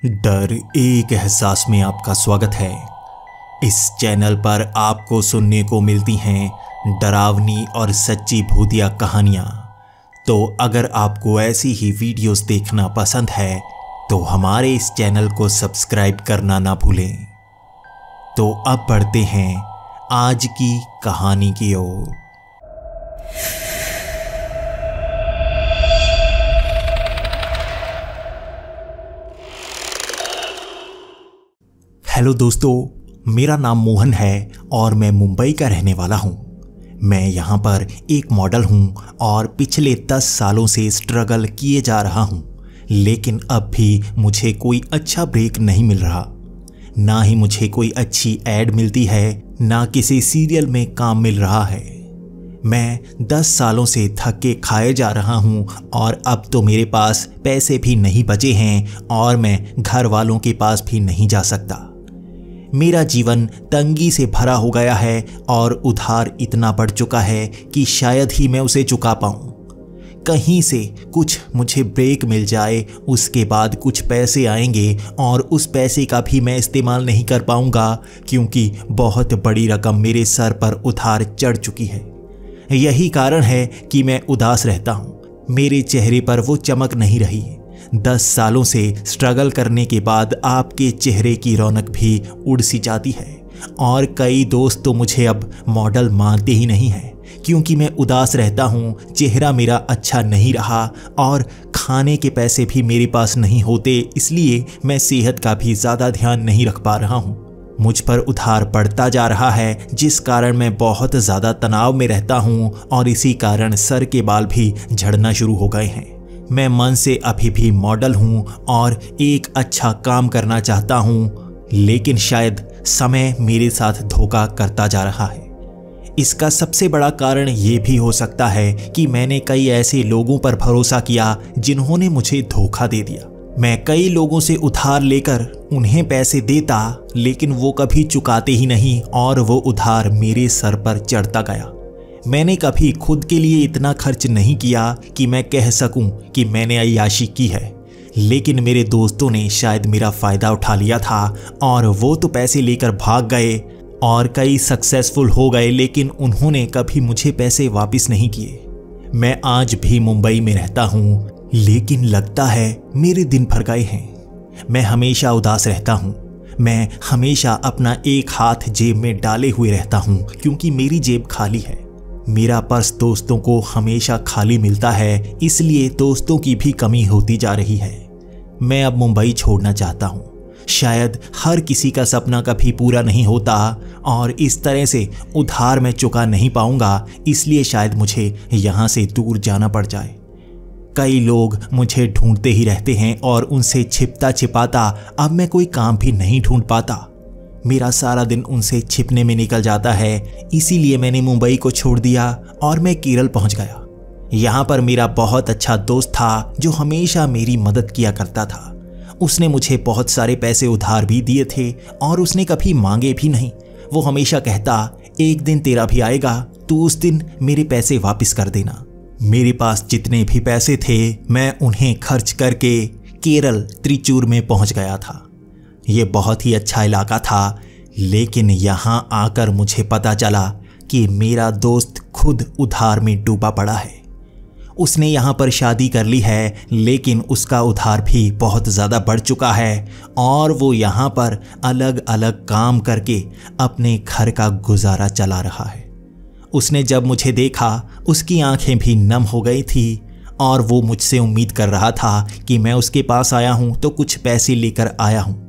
डर एक एहसास में आपका स्वागत है। इस चैनल पर आपको सुनने को मिलती हैं डरावनी और सच्ची भूतिया कहानियाँ। तो अगर आपको ऐसी ही वीडियोस देखना पसंद है तो हमारे इस चैनल को सब्सक्राइब करना ना भूलें। तो अब बढ़ते हैं आज की कहानी की ओर। हेलो दोस्तों, मेरा नाम मोहन है और मैं मुंबई का रहने वाला हूँ। मैं यहाँ पर एक मॉडल हूँ और पिछले 10 सालों से स्ट्रगल किए जा रहा हूँ, लेकिन अब भी मुझे कोई अच्छा ब्रेक नहीं मिल रहा। ना ही मुझे कोई अच्छी ऐड मिलती है, ना किसी सीरियल में काम मिल रहा है। मैं 10 सालों से थक के खाए जा रहा हूँ और अब तो मेरे पास पैसे भी नहीं बचे हैं और मैं घर वालों के पास भी नहीं जा सकता। मेरा जीवन तंगी से भरा हो गया है और उधार इतना बढ़ चुका है कि शायद ही मैं उसे चुका पाऊँ। कहीं से कुछ मुझे ब्रेक मिल जाए, उसके बाद कुछ पैसे आएंगे और उस पैसे का भी मैं इस्तेमाल नहीं कर पाऊँगा, क्योंकि बहुत बड़ी रकम मेरे सर पर उधार चढ़ चुकी है। यही कारण है कि मैं उदास रहता हूँ। मेरे चेहरे पर वो चमक नहीं रही। 10 सालों से स्ट्रगल करने के बाद आपके चेहरे की रौनक भी उड़ सी जाती है और कई दोस्त तो मुझे अब मॉडल मानते ही नहीं हैं, क्योंकि मैं उदास रहता हूँ, चेहरा मेरा अच्छा नहीं रहा और खाने के पैसे भी मेरे पास नहीं होते, इसलिए मैं सेहत का भी ज़्यादा ध्यान नहीं रख पा रहा हूँ। मुझ पर उधार बढ़ता जा रहा है, जिस कारण मैं बहुत ज़्यादा तनाव में रहता हूँ और इसी कारण सर के बाल भी झड़ना शुरू हो गए हैं। मैं मन से अभी भी मॉडल हूँ और एक अच्छा काम करना चाहता हूँ, लेकिन शायद समय मेरे साथ धोखा करता जा रहा है। इसका सबसे बड़ा कारण ये भी हो सकता है कि मैंने कई ऐसे लोगों पर भरोसा किया जिन्होंने मुझे धोखा दे दिया। मैं कई लोगों से उधार लेकर उन्हें पैसे देता, लेकिन वो कभी चुकाते ही नहीं और वो उधार मेरे सर पर चढ़ता गया। मैंने कभी खुद के लिए इतना खर्च नहीं किया कि मैं कह सकूं कि मैंने अय्याशी की है, लेकिन मेरे दोस्तों ने शायद मेरा फ़ायदा उठा लिया था और वो तो पैसे लेकर भाग गए और कई सक्सेसफुल हो गए, लेकिन उन्होंने कभी मुझे पैसे वापस नहीं किए। मैं आज भी मुंबई में रहता हूँ, लेकिन लगता है मेरे दिन भर गए हैं। मैं हमेशा उदास रहता हूँ। मैं हमेशा अपना एक हाथ जेब में डाले हुए रहता हूँ, क्योंकि मेरी जेब खाली है। मेरा पर्स दोस्तों को हमेशा खाली मिलता है, इसलिए दोस्तों की भी कमी होती जा रही है। मैं अब मुंबई छोड़ना चाहता हूँ। शायद हर किसी का सपना कभी पूरा नहीं होता और इस तरह से उधार मैं चुका नहीं पाऊंगा, इसलिए शायद मुझे यहाँ से दूर जाना पड़ जाए। कई लोग मुझे ढूंढते ही रहते हैं और उनसे छिपता छिपाता अब मैं कोई काम भी नहीं ढूंढ पाता। मेरा सारा दिन उनसे छिपने में निकल जाता है, इसीलिए मैंने मुंबई को छोड़ दिया और मैं केरल पहुंच गया। यहाँ पर मेरा बहुत अच्छा दोस्त था जो हमेशा मेरी मदद किया करता था। उसने मुझे बहुत सारे पैसे उधार भी दिए थे और उसने कभी मांगे भी नहीं। वो हमेशा कहता, एक दिन तेरा भी आएगा, तू उस दिन मेरे पैसे वापस कर देना। मेरे पास जितने भी पैसे थे मैं उन्हें खर्च करके केरल त्रिचूर में पहुंच गया था। ये बहुत ही अच्छा इलाका था, लेकिन यहाँ आकर मुझे पता चला कि मेरा दोस्त खुद उधार में डूबा पड़ा है। उसने यहाँ पर शादी कर ली है, लेकिन उसका उधार भी बहुत ज़्यादा बढ़ चुका है और वो यहाँ पर अलग अलग काम करके अपने घर का गुजारा चला रहा है। उसने जब मुझे देखा, उसकी आंखें भी नम हो गई थी और वो मुझसे उम्मीद कर रहा था कि मैं उसके पास आया हूँ तो कुछ पैसे लेकर आया हूँ,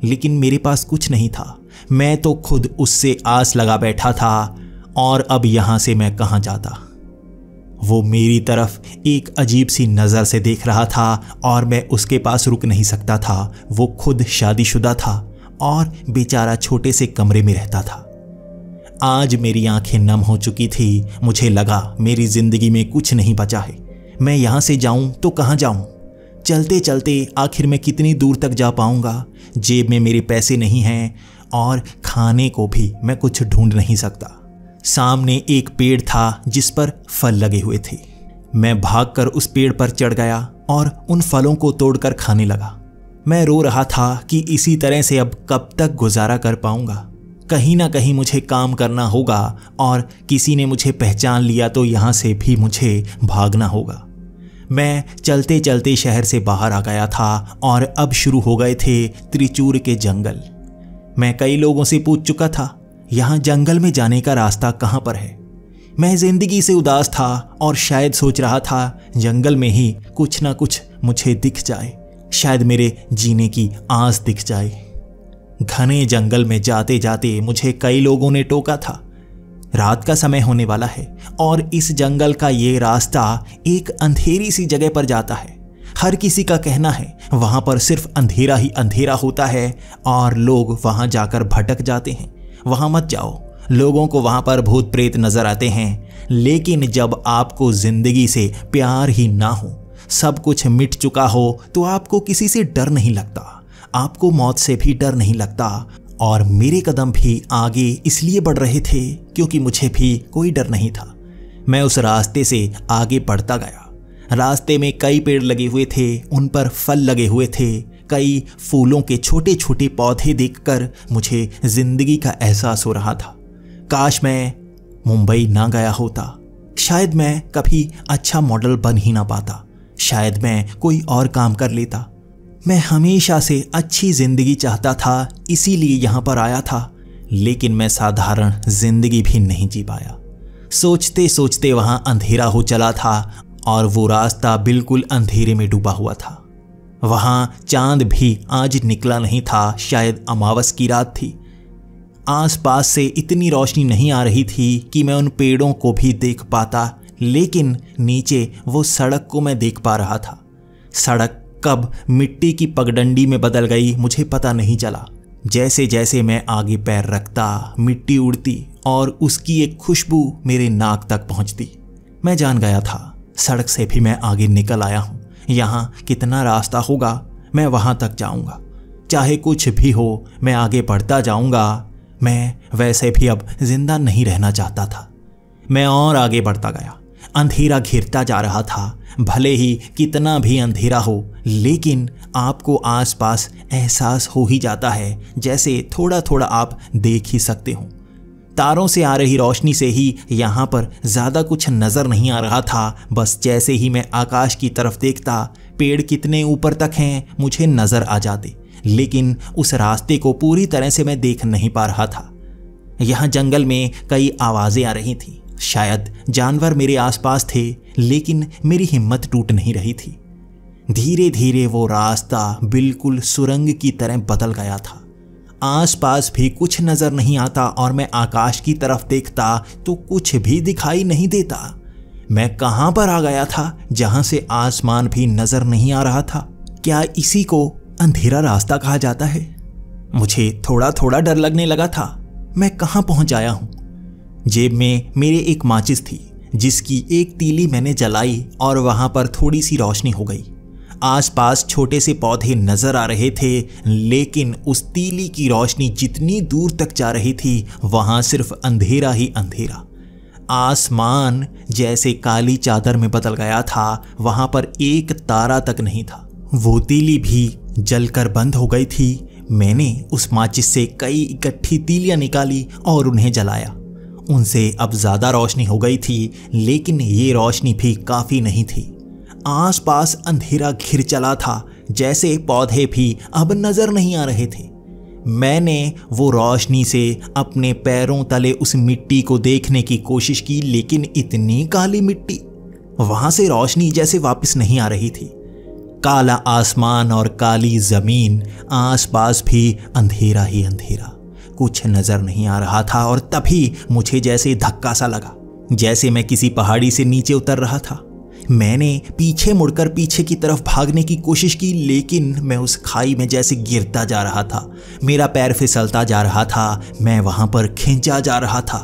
लेकिन मेरे पास कुछ नहीं था। मैं तो खुद उससे आस लगा बैठा था और अब यहाँ से मैं कहाँ जाता। वो मेरी तरफ एक अजीब सी नज़र से देख रहा था और मैं उसके पास रुक नहीं सकता था। वो खुद शादीशुदा था और बेचारा छोटे से कमरे में रहता था। आज मेरी आंखें नम हो चुकी थी। मुझे लगा मेरी ज़िंदगी में कुछ नहीं बचा है। मैं यहाँ से जाऊँ तो कहाँ जाऊँ? चलते चलते आखिर मैं कितनी दूर तक जा पाऊँगा? जेब में मेरे पैसे नहीं हैं और खाने को भी मैं कुछ ढूंढ नहीं सकता। सामने एक पेड़ था जिस पर फल लगे हुए थे। मैं भागकर उस पेड़ पर चढ़ गया और उन फलों को तोड़कर खाने लगा। मैं रो रहा था कि इसी तरह से अब कब तक गुजारा कर पाऊंगा। कहीं ना कहीं मुझे काम करना होगा और किसी ने मुझे पहचान लिया तो यहाँ से भी मुझे भागना होगा। मैं चलते चलते शहर से बाहर आ गया था और अब शुरू हो गए थे त्रिचूर के जंगल। मैं कई लोगों से पूछ चुका था यहाँ जंगल में जाने का रास्ता कहाँ पर है। मैं जिंदगी से उदास था और शायद सोच रहा था जंगल में ही कुछ ना कुछ मुझे दिख जाए, शायद मेरे जीने की आस दिख जाए। घने जंगल में जाते जाते मुझे कई लोगों ने टोका था, रात का समय होने वाला है और इस जंगल का ये रास्ता एक अंधेरी सी जगह पर जाता है। हर किसी का कहना है वहां पर सिर्फ अंधेरा ही अंधेरा होता है और लोग वहां जाकर भटक जाते हैं। वहां मत जाओ, लोगों को वहां पर भूत प्रेत नजर आते हैं। लेकिन जब आपको जिंदगी से प्यार ही ना हो, सब कुछ मिट चुका हो, तो आपको किसी से डर नहीं लगता, आपको मौत से भी डर नहीं लगता। और मेरे कदम भी आगे इसलिए बढ़ रहे थे क्योंकि मुझे भी कोई डर नहीं था। मैं उस रास्ते से आगे बढ़ता गया। रास्ते में कई पेड़ लगे हुए थे, उन पर फल लगे हुए थे। कई फूलों के छोटे छोटे पौधे देखकर मुझे जिंदगी का एहसास हो रहा था। काश मैं मुंबई ना गया होता, शायद मैं कभी अच्छा मॉडल बन ही ना पाता, शायद मैं कोई और काम कर लेता। मैं हमेशा से अच्छी जिंदगी चाहता था, इसीलिए यहाँ पर आया था, लेकिन मैं साधारण जिंदगी भी नहीं जी पाया। सोचते सोचते वहाँ अंधेरा हो चला था और वो रास्ता बिल्कुल अंधेरे में डूबा हुआ था। वहाँ चांद भी आज निकला नहीं था, शायद अमावस की रात थी। आसपास से इतनी रोशनी नहीं आ रही थी कि मैं उन पेड़ों को भी देख पाता, लेकिन नीचे वो सड़क को मैं देख पा रहा था। सड़क कब मिट्टी की पगडंडी में बदल गई मुझे पता नहीं चला। जैसे जैसे मैं आगे पैर रखता, मिट्टी उड़ती और उसकी एक खुशबू मेरे नाक तक पहुंचती। मैं जान गया था सड़क से भी मैं आगे निकल आया हूँ। यहाँ कितना रास्ता होगा, मैं वहां तक जाऊंगा। चाहे कुछ भी हो, मैं आगे बढ़ता जाऊंगा। मैं वैसे भी अब जिंदा नहीं रहना चाहता था। मैं और आगे बढ़ता गया। अंधेरा घिरता जा रहा था। भले ही कितना भी अंधेरा हो, लेकिन आपको आसपास एहसास हो ही जाता है, जैसे थोड़ा थोड़ा आप देख ही सकते हो। तारों से आ रही रोशनी से ही यहाँ पर ज़्यादा कुछ नज़र नहीं आ रहा था। बस जैसे ही मैं आकाश की तरफ देखता, पेड़ कितने ऊपर तक हैं मुझे नज़र आ जाते, लेकिन उस रास्ते को पूरी तरह से मैं देख नहीं पा रहा था। यहाँ जंगल में कई आवाज़ें आ रही थीं, शायद जानवर मेरे आसपास थे, लेकिन मेरी हिम्मत टूट नहीं रही थी। धीरे धीरे वो रास्ता बिल्कुल सुरंग की तरह बदल गया था। आसपास भी कुछ नजर नहीं आता और मैं आकाश की तरफ देखता तो कुछ भी दिखाई नहीं देता। मैं कहां पर आ गया था जहां से आसमान भी नजर नहीं आ रहा था? क्या इसी को अंधेरा रास्ता कहा जाता है? मुझे थोड़ा थोड़ा डर लगने लगा था। मैं कहां पहुंच आया हूं? जेब में मेरे एक माचिस थी, जिसकी एक तीली मैंने जलाई और वहां पर थोड़ी सी रोशनी हो गई। आसपास छोटे से पौधे नजर आ रहे थे, लेकिन उस तीली की रोशनी जितनी दूर तक जा रही थी वहां सिर्फ अंधेरा ही अंधेरा। आसमान जैसे काली चादर में बदल गया था, वहां पर एक तारा तक नहीं था। वो तीली भी जलकर बंद हो गई थी। मैंने उस माचिस से कई इकट्ठी तीलियां निकाली और उन्हें जलाया। उनसे अब ज्यादा रोशनी हो गई थी, लेकिन ये रोशनी भी काफी नहीं थी। आसपास अंधेरा घिर चला था, जैसे पौधे भी अब नजर नहीं आ रहे थे। मैंने वो रोशनी से अपने पैरों तले उस मिट्टी को देखने की कोशिश की, लेकिन इतनी काली मिट्टी, वहां से रोशनी जैसे वापस नहीं आ रही थी। काला आसमान और काली जमीन, आसपास भी अंधेरा ही अंधेरा, कुछ नजर नहीं आ रहा था। और तभी मुझे जैसे धक्का सा लगा, जैसे मैं किसी पहाड़ी से नीचे उतर रहा था। मैंने पीछे मुड़कर पीछे की तरफ भागने की कोशिश की, लेकिन मैं उस खाई में जैसे गिरता जा रहा था। मेरा पैर फिसलता जा रहा था, मैं वहां पर खींचा जा रहा था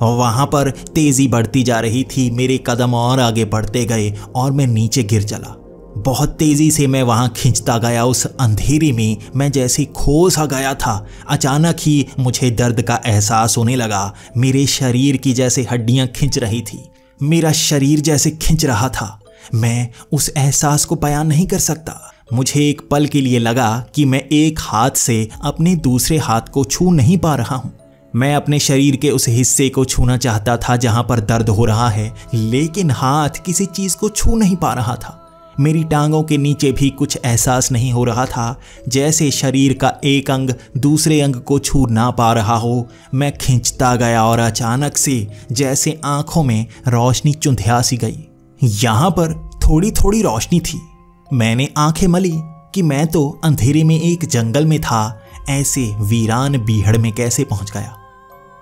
और वहां पर तेजी बढ़ती जा रही थी। मेरे कदम और आगे बढ़ते गए और मैं नीचे गिर चला। बहुत तेजी से मैं वहां खींचता गया। उस अंधेरे में मैं जैसे खो सा गया था। अचानक ही मुझे दर्द का एहसास होने लगा। मेरे शरीर की जैसे हड्डियां खिंच रही थी, मेरा शरीर जैसे खिंच रहा था। मैं उस एहसास को बयान नहीं कर सकता। मुझे एक पल के लिए लगा कि मैं एक हाथ से अपने दूसरे हाथ को छू नहीं पा रहा हूँ। मैं अपने शरीर के उस हिस्से को छूना चाहता था जहाँ पर दर्द हो रहा है, लेकिन हाथ किसी चीज़ को छू नहीं पा रहा था। मेरी टांगों के नीचे भी कुछ एहसास नहीं हो रहा था, जैसे शरीर का एक अंग दूसरे अंग को छू ना पा रहा हो। मैं खींचता गया और अचानक से जैसे आंखों में रोशनी चुंधिया सी गई। यहाँ पर थोड़ी थोड़ी रोशनी थी। मैंने आंखें मली कि मैं तो अंधेरे में एक जंगल में था, ऐसे वीरान बीहड़ में कैसे पहुंच गया।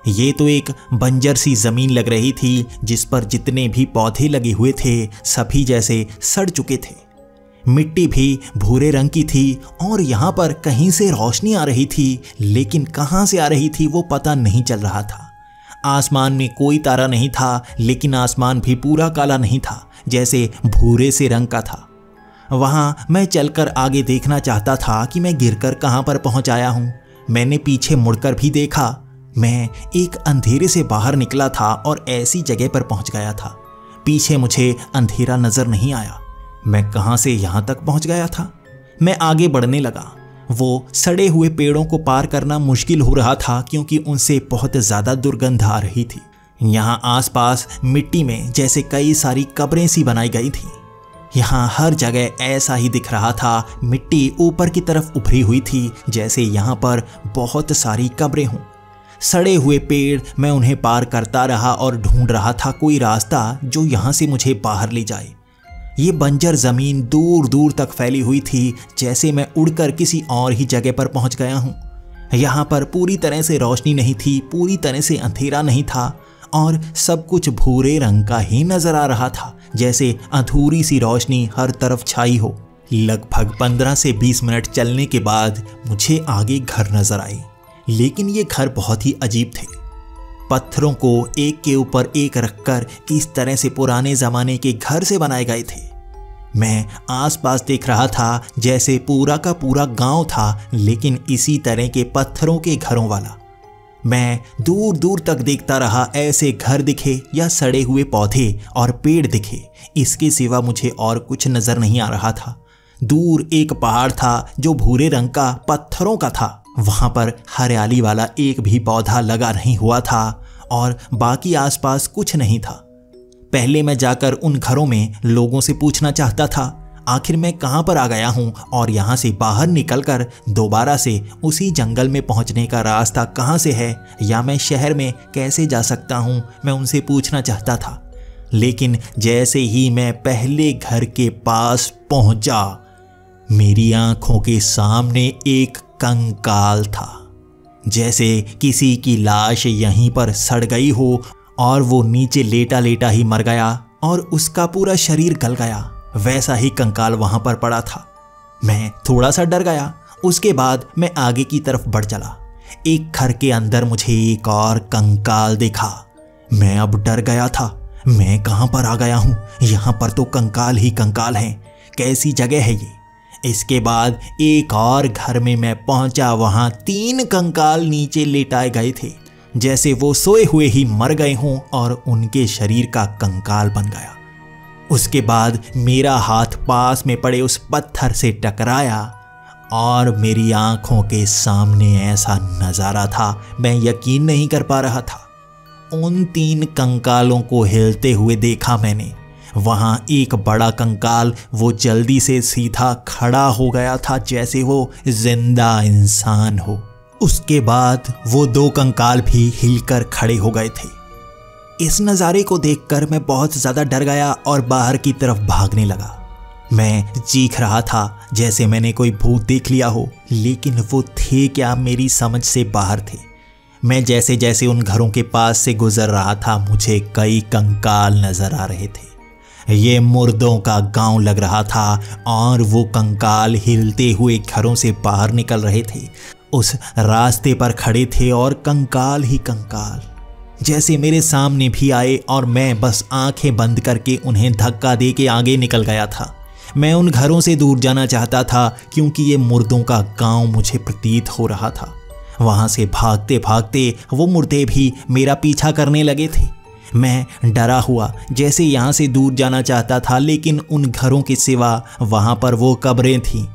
ये तो एक बंजर सी जमीन लग रही थी, जिस पर जितने भी पौधे लगे हुए थे सभी जैसे सड़ चुके थे। मिट्टी भी भूरे रंग की थी और यहाँ पर कहीं से रोशनी आ रही थी, लेकिन कहाँ से आ रही थी वो पता नहीं चल रहा था। आसमान में कोई तारा नहीं था, लेकिन आसमान भी पूरा काला नहीं था, जैसे भूरे से रंग का था। वहाँ मैं चलकर आगे देखना चाहता था कि मैं गिरकर कहाँ पर पहुँच आया हूँ। मैंने पीछे मुड़कर भी देखा। मैं एक अंधेरे से बाहर निकला था और ऐसी जगह पर पहुँच गया था। पीछे मुझे अंधेरा नजर नहीं आया। मैं कहाँ से यहाँ तक पहुँच गया था। मैं आगे बढ़ने लगा। वो सड़े हुए पेड़ों को पार करना मुश्किल हो रहा था, क्योंकि उनसे बहुत ज़्यादा दुर्गंध आ रही थी। यहाँ आसपास मिट्टी में जैसे कई सारी कब्रें सी बनाई गई थी। यहाँ हर जगह ऐसा ही दिख रहा था, मिट्टी ऊपर की तरफ उभरी हुई थी, जैसे यहाँ पर बहुत सारी कब्रें हों। सड़े हुए पेड़, मैं उन्हें पार करता रहा और ढूंढ रहा था कोई रास्ता जो यहाँ से मुझे बाहर ले जाए। ये बंजर ज़मीन दूर दूर तक फैली हुई थी, जैसे मैं उड़कर किसी और ही जगह पर पहुँच गया हूँ। यहाँ पर पूरी तरह से रोशनी नहीं थी, पूरी तरह से अंधेरा नहीं था, और सब कुछ भूरे रंग का ही नजर आ रहा था, जैसे अधूरी सी रोशनी हर तरफ छाई हो। लगभग 15 से 20 मिनट चलने के बाद मुझे आगे घर नजर आए, लेकिन ये घर बहुत ही अजीब थे। पत्थरों को एक के ऊपर एक रखकर इस तरह से पुराने ज़माने के घर से बनाए गए थे। मैं आसपास देख रहा था जैसे पूरा का पूरा गांव था, लेकिन इसी तरह के पत्थरों के घरों वाला। मैं दूर दूर तक देखता रहा, ऐसे घर दिखे या सड़े हुए पौधे और पेड़ दिखे, इसके सिवा मुझे और कुछ नजर नहीं आ रहा था। दूर एक पहाड़ था जो भूरे रंग का पत्थरों का था। वहां पर हरियाली वाला एक भी पौधा लगा नहीं हुआ था और बाकी आसपास कुछ नहीं था। पहले मैं जाकर उन घरों में लोगों से पूछना चाहता था आखिर मैं कहां पर आ गया हूं और यहां से बाहर निकलकर दोबारा से उसी जंगल में पहुंचने का रास्ता कहां से है, या मैं शहर में कैसे जा सकता हूं, मैं उनसे पूछना चाहता था। लेकिन जैसे ही मैं पहले घर के पास पहुंचा, मेरी आंखों के सामने एक कंकाल था, जैसे किसी की लाश यहीं पर सड़ गई हो और वो नीचे लेटा लेटा ही मर गया और उसका पूरा शरीर गल गया। वैसा ही कंकाल वहां पर पड़ा था। मैं थोड़ा सा डर गया। उसके बाद मैं आगे की तरफ बढ़ चला। एक घर के अंदर मुझे एक और कंकाल दिखा। मैं अब डर गया था। मैं कहां पर आ गया हूं? यहां पर तो कंकाल ही कंकाल हैं। कैसी जगह है ये? इसके बाद एक और घर में मैं पहुंचा। वहां 3 कंकाल नीचे लेटाए गए थे, जैसे वो सोए हुए ही मर गए हों और उनके शरीर का कंकाल बन गया। उसके बाद मेरा हाथ पास में पड़े उस पत्थर से टकराया और मेरी आंखों के सामने ऐसा नज़ारा था, मैं यकीन नहीं कर पा रहा था। उन 3 कंकालों को हिलते हुए देखा मैंने। वहाँ एक बड़ा कंकाल वो जल्दी से सीधा खड़ा हो गया था, जैसे वो जिंदा इंसान हो। उसके बाद वो 2 कंकाल भी हिलकर खड़े हो गए थे। इस नज़ारे को देखकर मैं बहुत ज़्यादा डर गया और बाहर की तरफ भागने लगा। मैं चीख रहा था जैसे मैंने कोई भूत देख लिया हो, लेकिन वो थे क्या, मेरी समझ से बाहर थे। मैं जैसे जैसे उन घरों के पास से गुजर रहा था, मुझे कई कंकाल नजर आ रहे थे। ये मुर्दों का गांव लग रहा था और वो कंकाल हिलते हुए घरों से बाहर निकल रहे थे। उस रास्ते पर खड़े थे और कंकाल ही कंकाल जैसे मेरे सामने भी आए और मैं बस आंखें बंद करके उन्हें धक्का दे के आगे निकल गया था। मैं उन घरों से दूर जाना चाहता था, क्योंकि ये मुर्दों का गांव मुझे प्रतीत हो रहा था। वहां से भागते भागते वो मुर्दे भी मेरा पीछा करने लगे थे। मैं डरा हुआ जैसे यहाँ से दूर जाना चाहता था, लेकिन उन घरों के सिवा वहाँ पर वो कब्रें थीं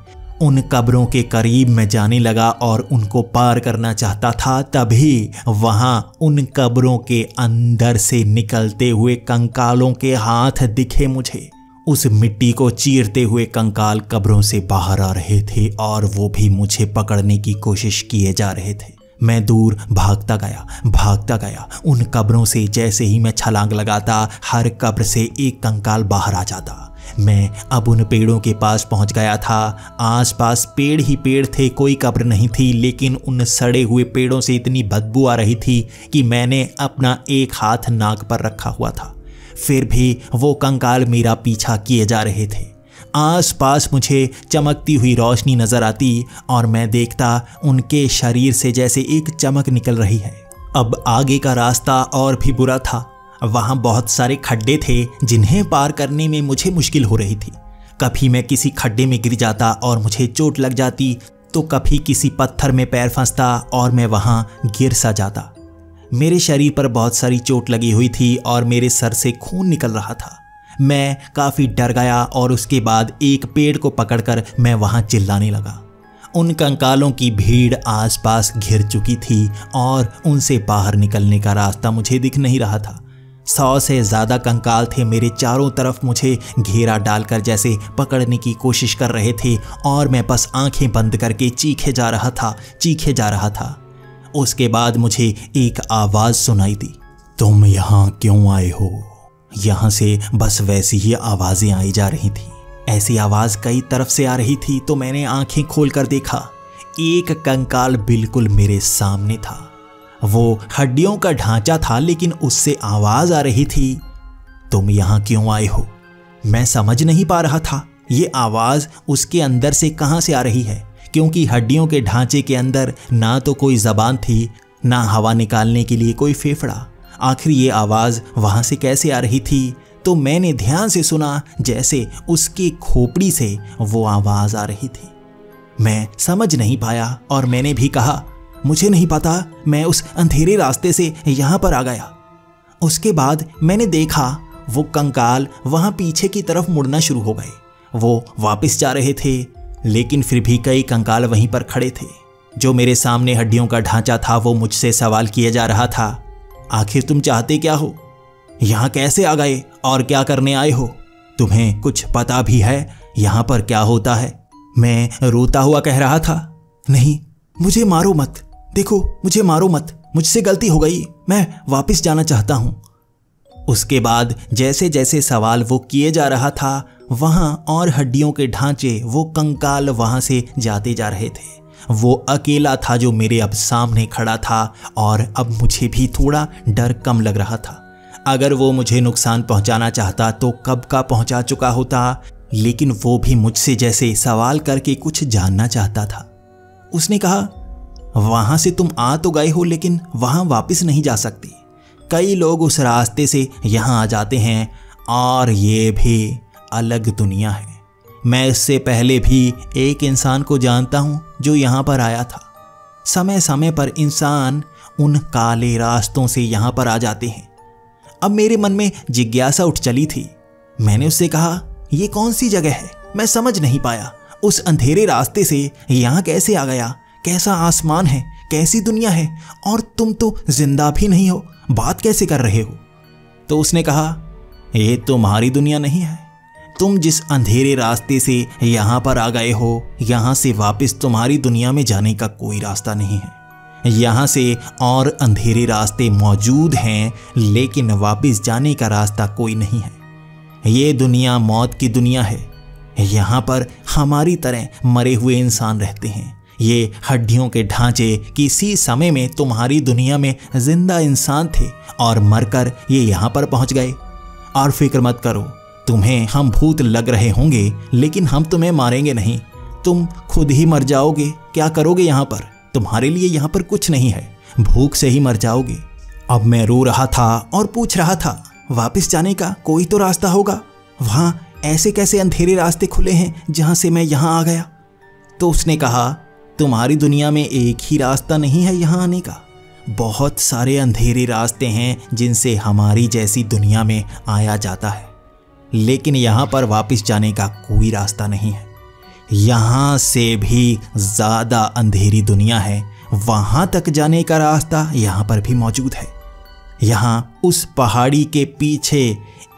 उन कब्रों के करीब मैं जाने लगा और उनको पार करना चाहता था, तभी वहां उन कब्रों के अंदर से निकलते हुए कंकालों के हाथ दिखे मुझे। उस मिट्टी को चीरते हुए कंकाल कब्रों से बाहर आ रहे थे और वो भी मुझे पकड़ने की कोशिश किए जा रहे थे। मैं दूर भागता गया उन कब्रों से। जैसे ही मैं छलांग लगाता, हर कब्र से एक कंकाल बाहर आ जाता। मैं अब उन पेड़ों के पास पहुंच गया था। आसपास पेड़ ही पेड़ थे, कोई कब्र नहीं थी, लेकिन उन सड़े हुए पेड़ों से इतनी बदबू आ रही थी कि मैंने अपना एक हाथ नाक पर रखा हुआ था, फिर भी वो कंकाल मेरा पीछा किए जा रहे थे। आसपास मुझे चमकती हुई रोशनी नजर आती और मैं देखता उनके शरीर से जैसे एक चमक निकल रही है। अब आगे का रास्ता और भी बुरा था। वहां बहुत सारे खड्डे थे जिन्हें पार करने में मुझे मुश्किल हो रही थी। कभी मैं किसी खड्डे में गिर जाता और मुझे चोट लग जाती, तो कभी किसी पत्थर में पैर फंसता और मैं वहां गिर सा जाता। मेरे शरीर पर बहुत सारी चोट लगी हुई थी और मेरे सर से खून निकल रहा था। मैं काफ़ी डर गया और उसके बाद एक पेड़ को पकड़कर मैं वहां चिल्लाने लगा। उन कंकालों की भीड़ आसपास घिर चुकी थी और उनसे बाहर निकलने का रास्ता मुझे दिख नहीं रहा था। 100 से ज़्यादा कंकाल थे मेरे चारों तरफ, मुझे घेरा डालकर जैसे पकड़ने की कोशिश कर रहे थे और मैं बस आंखें बंद करके चीखे जा रहा था। उसके बाद मुझे एक आवाज़ सुनाई दी, तुम यहाँ क्यों आए हो? यहाँ से बस वैसी ही आवाज़ें आई जा रही थी। ऐसी आवाज़ कई तरफ से आ रही थी, तो मैंने आंखें खोलकर देखा। एक कंकाल बिल्कुल मेरे सामने था। वो हड्डियों का ढांचा था, लेकिन उससे आवाज़ आ रही थी, तुम यहाँ क्यों आए हो? मैं समझ नहीं पा रहा था ये आवाज़ उसके अंदर से कहाँ से आ रही है, क्योंकि हड्डियों के ढांचे के अंदर ना तो कोई ज़बान थी, ना हवा निकालने के लिए कोई फेफड़ा। आखिर ये आवाज़ वहाँ से कैसे आ रही थी? तो मैंने ध्यान से सुना, जैसे उसकी खोपड़ी से वो आवाज़ आ रही थी। मैं समझ नहीं पाया और मैंने भी कहा, मुझे नहीं पता, मैं उस अंधेरे रास्ते से यहाँ पर आ गया। उसके बाद मैंने देखा वो कंकाल वहाँ पीछे की तरफ मुड़ना शुरू हो गए। वो वापस जा रहे थे, लेकिन फिर भी कई कंकाल वहीं पर खड़े थे। जो मेरे सामने हड्डियों का ढांचा था, वो मुझसे सवाल किए जा रहा था, आखिर तुम चाहते क्या हो? यहाँ कैसे आ गए और क्या करने आए हो? तुम्हें कुछ पता भी है यहाँ पर क्या होता है? मैं रोता हुआ कह रहा था, नहीं, मुझे मारो मत, देखो मुझे मारो मत, मुझसे गलती हो गई, मैं वापस जाना चाहता हूँ। उसके बाद जैसे जैसे सवाल वो किए जा रहा था, वहाँ और हड्डियों के ढांचे, वो कंकाल वहाँ से जाते जा रहे थे। वो अकेला था जो मेरे अब सामने खड़ा था और अब मुझे भी थोड़ा डर कम लग रहा था। अगर वो मुझे नुकसान पहुंचाना चाहता तो कब का पहुंचा चुका होता, लेकिन वो भी मुझसे जैसे सवाल करके कुछ जानना चाहता था। उसने कहा, वहां से तुम आ तो गए हो, लेकिन वहां वापस नहीं जा सकते। कई लोग उस रास्ते से यहाँ आ जाते हैं और ये भी अलग दुनिया है। मैं इससे पहले भी एक इंसान को जानता हूँ जो यहाँ पर आया था। समय समय पर इंसान उन काले रास्तों से यहाँ पर आ जाते हैं। अब मेरे मन में जिज्ञासा उठ चली थी। मैंने उससे कहा, ये कौन सी जगह है? मैं समझ नहीं पाया। उस अंधेरे रास्ते से यहाँ कैसे आ गया? कैसा आसमान है, कैसी दुनिया है, और तुम तो जिंदा भी नहीं हो, बात कैसे कर रहे हो? तो उसने कहा, ये तुम्हारी दुनिया नहीं है। तुम जिस अंधेरे रास्ते से यहाँ पर आ गए हो, यहाँ से वापस तुम्हारी दुनिया में जाने का कोई रास्ता नहीं है। यहाँ से और अंधेरे रास्ते मौजूद हैं, लेकिन वापस जाने का रास्ता कोई नहीं है। ये दुनिया मौत की दुनिया है। यहाँ पर हमारी तरह मरे हुए इंसान रहते हैं। ये हड्डियों के ढांचे किसी समय में तुम्हारी दुनिया में जिंदा इंसान थे और मरकर ये यहाँ पर पहुँच गए। और फिक्र मत करो, तुम्हें हम भूत लग रहे होंगे, लेकिन हम तुम्हें मारेंगे नहीं। तुम खुद ही मर जाओगे। क्या करोगे यहाँ पर? तुम्हारे लिए यहाँ पर कुछ नहीं है, भूख से ही मर जाओगे। अब मैं रो रहा था और पूछ रहा था, वापस जाने का कोई तो रास्ता होगा। वहाँ ऐसे कैसे अंधेरे रास्ते खुले हैं जहाँ से मैं यहाँ आ गया? तो उसने कहा, तुम्हारी दुनिया में एक ही रास्ता नहीं है यहाँ आने का। बहुत सारे अंधेरे रास्ते हैं जिनसे हमारी जैसी दुनिया में आया जाता है, लेकिन यहाँ पर वापस जाने का कोई रास्ता नहीं है। यहाँ से भी ज़्यादा अंधेरी दुनिया है। वहाँ तक जाने का रास्ता यहाँ पर भी मौजूद है। यहाँ उस पहाड़ी के पीछे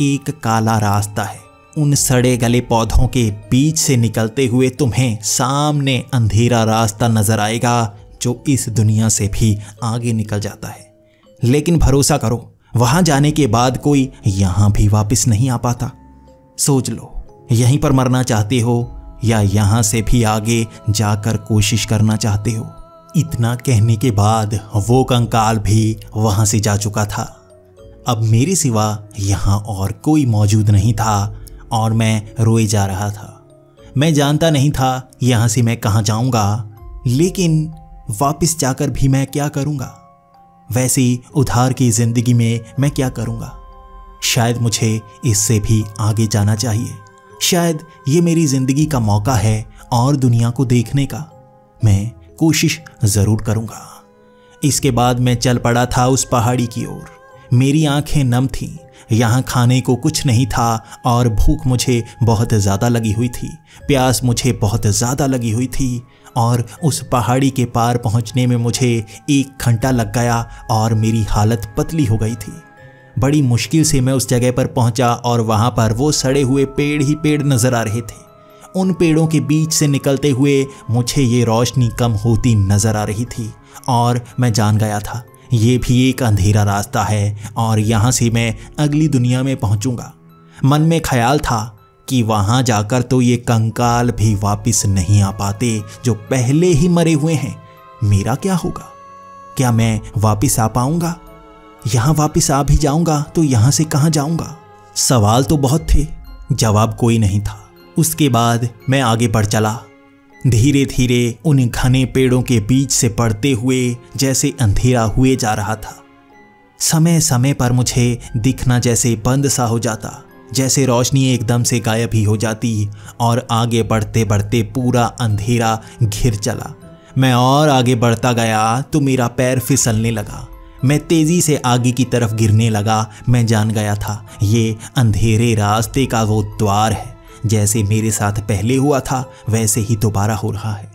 एक काला रास्ता है। उन सड़े गले पौधों के बीच से निकलते हुए तुम्हें सामने अंधेरा रास्ता नजर आएगा जो इस दुनिया से भी आगे निकल जाता है। लेकिन भरोसा करो, वहां जाने के बाद कोई यहां भी वापस नहीं आ पाता। सोच लो, यहीं पर मरना चाहते हो या यहां से भी आगे जाकर कोशिश करना चाहते हो। इतना कहने के बाद वो कंकाल भी वहां से जा चुका था। अब मेरे सिवा यहां और कोई मौजूद नहीं था और मैं रोए जा रहा था। मैं जानता नहीं था यहां से मैं कहां जाऊंगा, लेकिन वापस जाकर भी मैं क्या करूंगा। वैसी उधार की जिंदगी में मैं क्या करूंगा। शायद मुझे इससे भी आगे जाना चाहिए। शायद ये मेरी जिंदगी का मौका है और दुनिया को देखने का। मैं कोशिश जरूर करूंगा। इसके बाद मैं चल पड़ा था उस पहाड़ी की ओर। मेरी आंखें नम थीं। यहाँ खाने को कुछ नहीं था और भूख मुझे बहुत ज़्यादा लगी हुई थी। प्यास मुझे बहुत ज़्यादा लगी हुई थी और उस पहाड़ी के पार पहुँचने में मुझे 1 घंटा लग गया और मेरी हालत पतली हो गई थी। बड़ी मुश्किल से मैं उस जगह पर पहुँचा और वहाँ पर वो सड़े हुए पेड़ ही पेड़ नज़र आ रहे थे। उन पेड़ों के बीच से निकलते हुए मुझे ये रोशनी कम होती नज़र आ रही थी और मैं जान गया था ये भी एक अंधेरा रास्ता है और यहाँ से मैं अगली दुनिया में पहुँचूंगा। मन में ख्याल था कि वहाँ जाकर तो ये कंकाल भी वापस नहीं आ पाते जो पहले ही मरे हुए हैं। मेरा क्या होगा? क्या मैं वापस आ पाऊंगा? यहाँ वापस आ भी जाऊंगा तो यहाँ से कहाँ जाऊंगा? सवाल तो बहुत थे, जवाब कोई नहीं था। उसके बाद मैं आगे बढ़ चला, धीरे धीरे उन घने पेड़ों के बीच से बढ़ते हुए जैसे अंधेरा हुए जा रहा था। समय समय पर मुझे दिखना जैसे बंद सा हो जाता, जैसे रोशनी एकदम से गायब ही हो जाती और आगे बढ़ते बढ़ते पूरा अंधेरा घिर चला। मैं और आगे बढ़ता गया तो मेरा पैर फिसलने लगा। मैं तेजी से आगे की तरफ गिरने लगा। मैं जान गया था ये अंधेरे रास्ते का वो द्वार है। जैसे मेरे साथ पहले हुआ था वैसे ही दोबारा हो रहा है।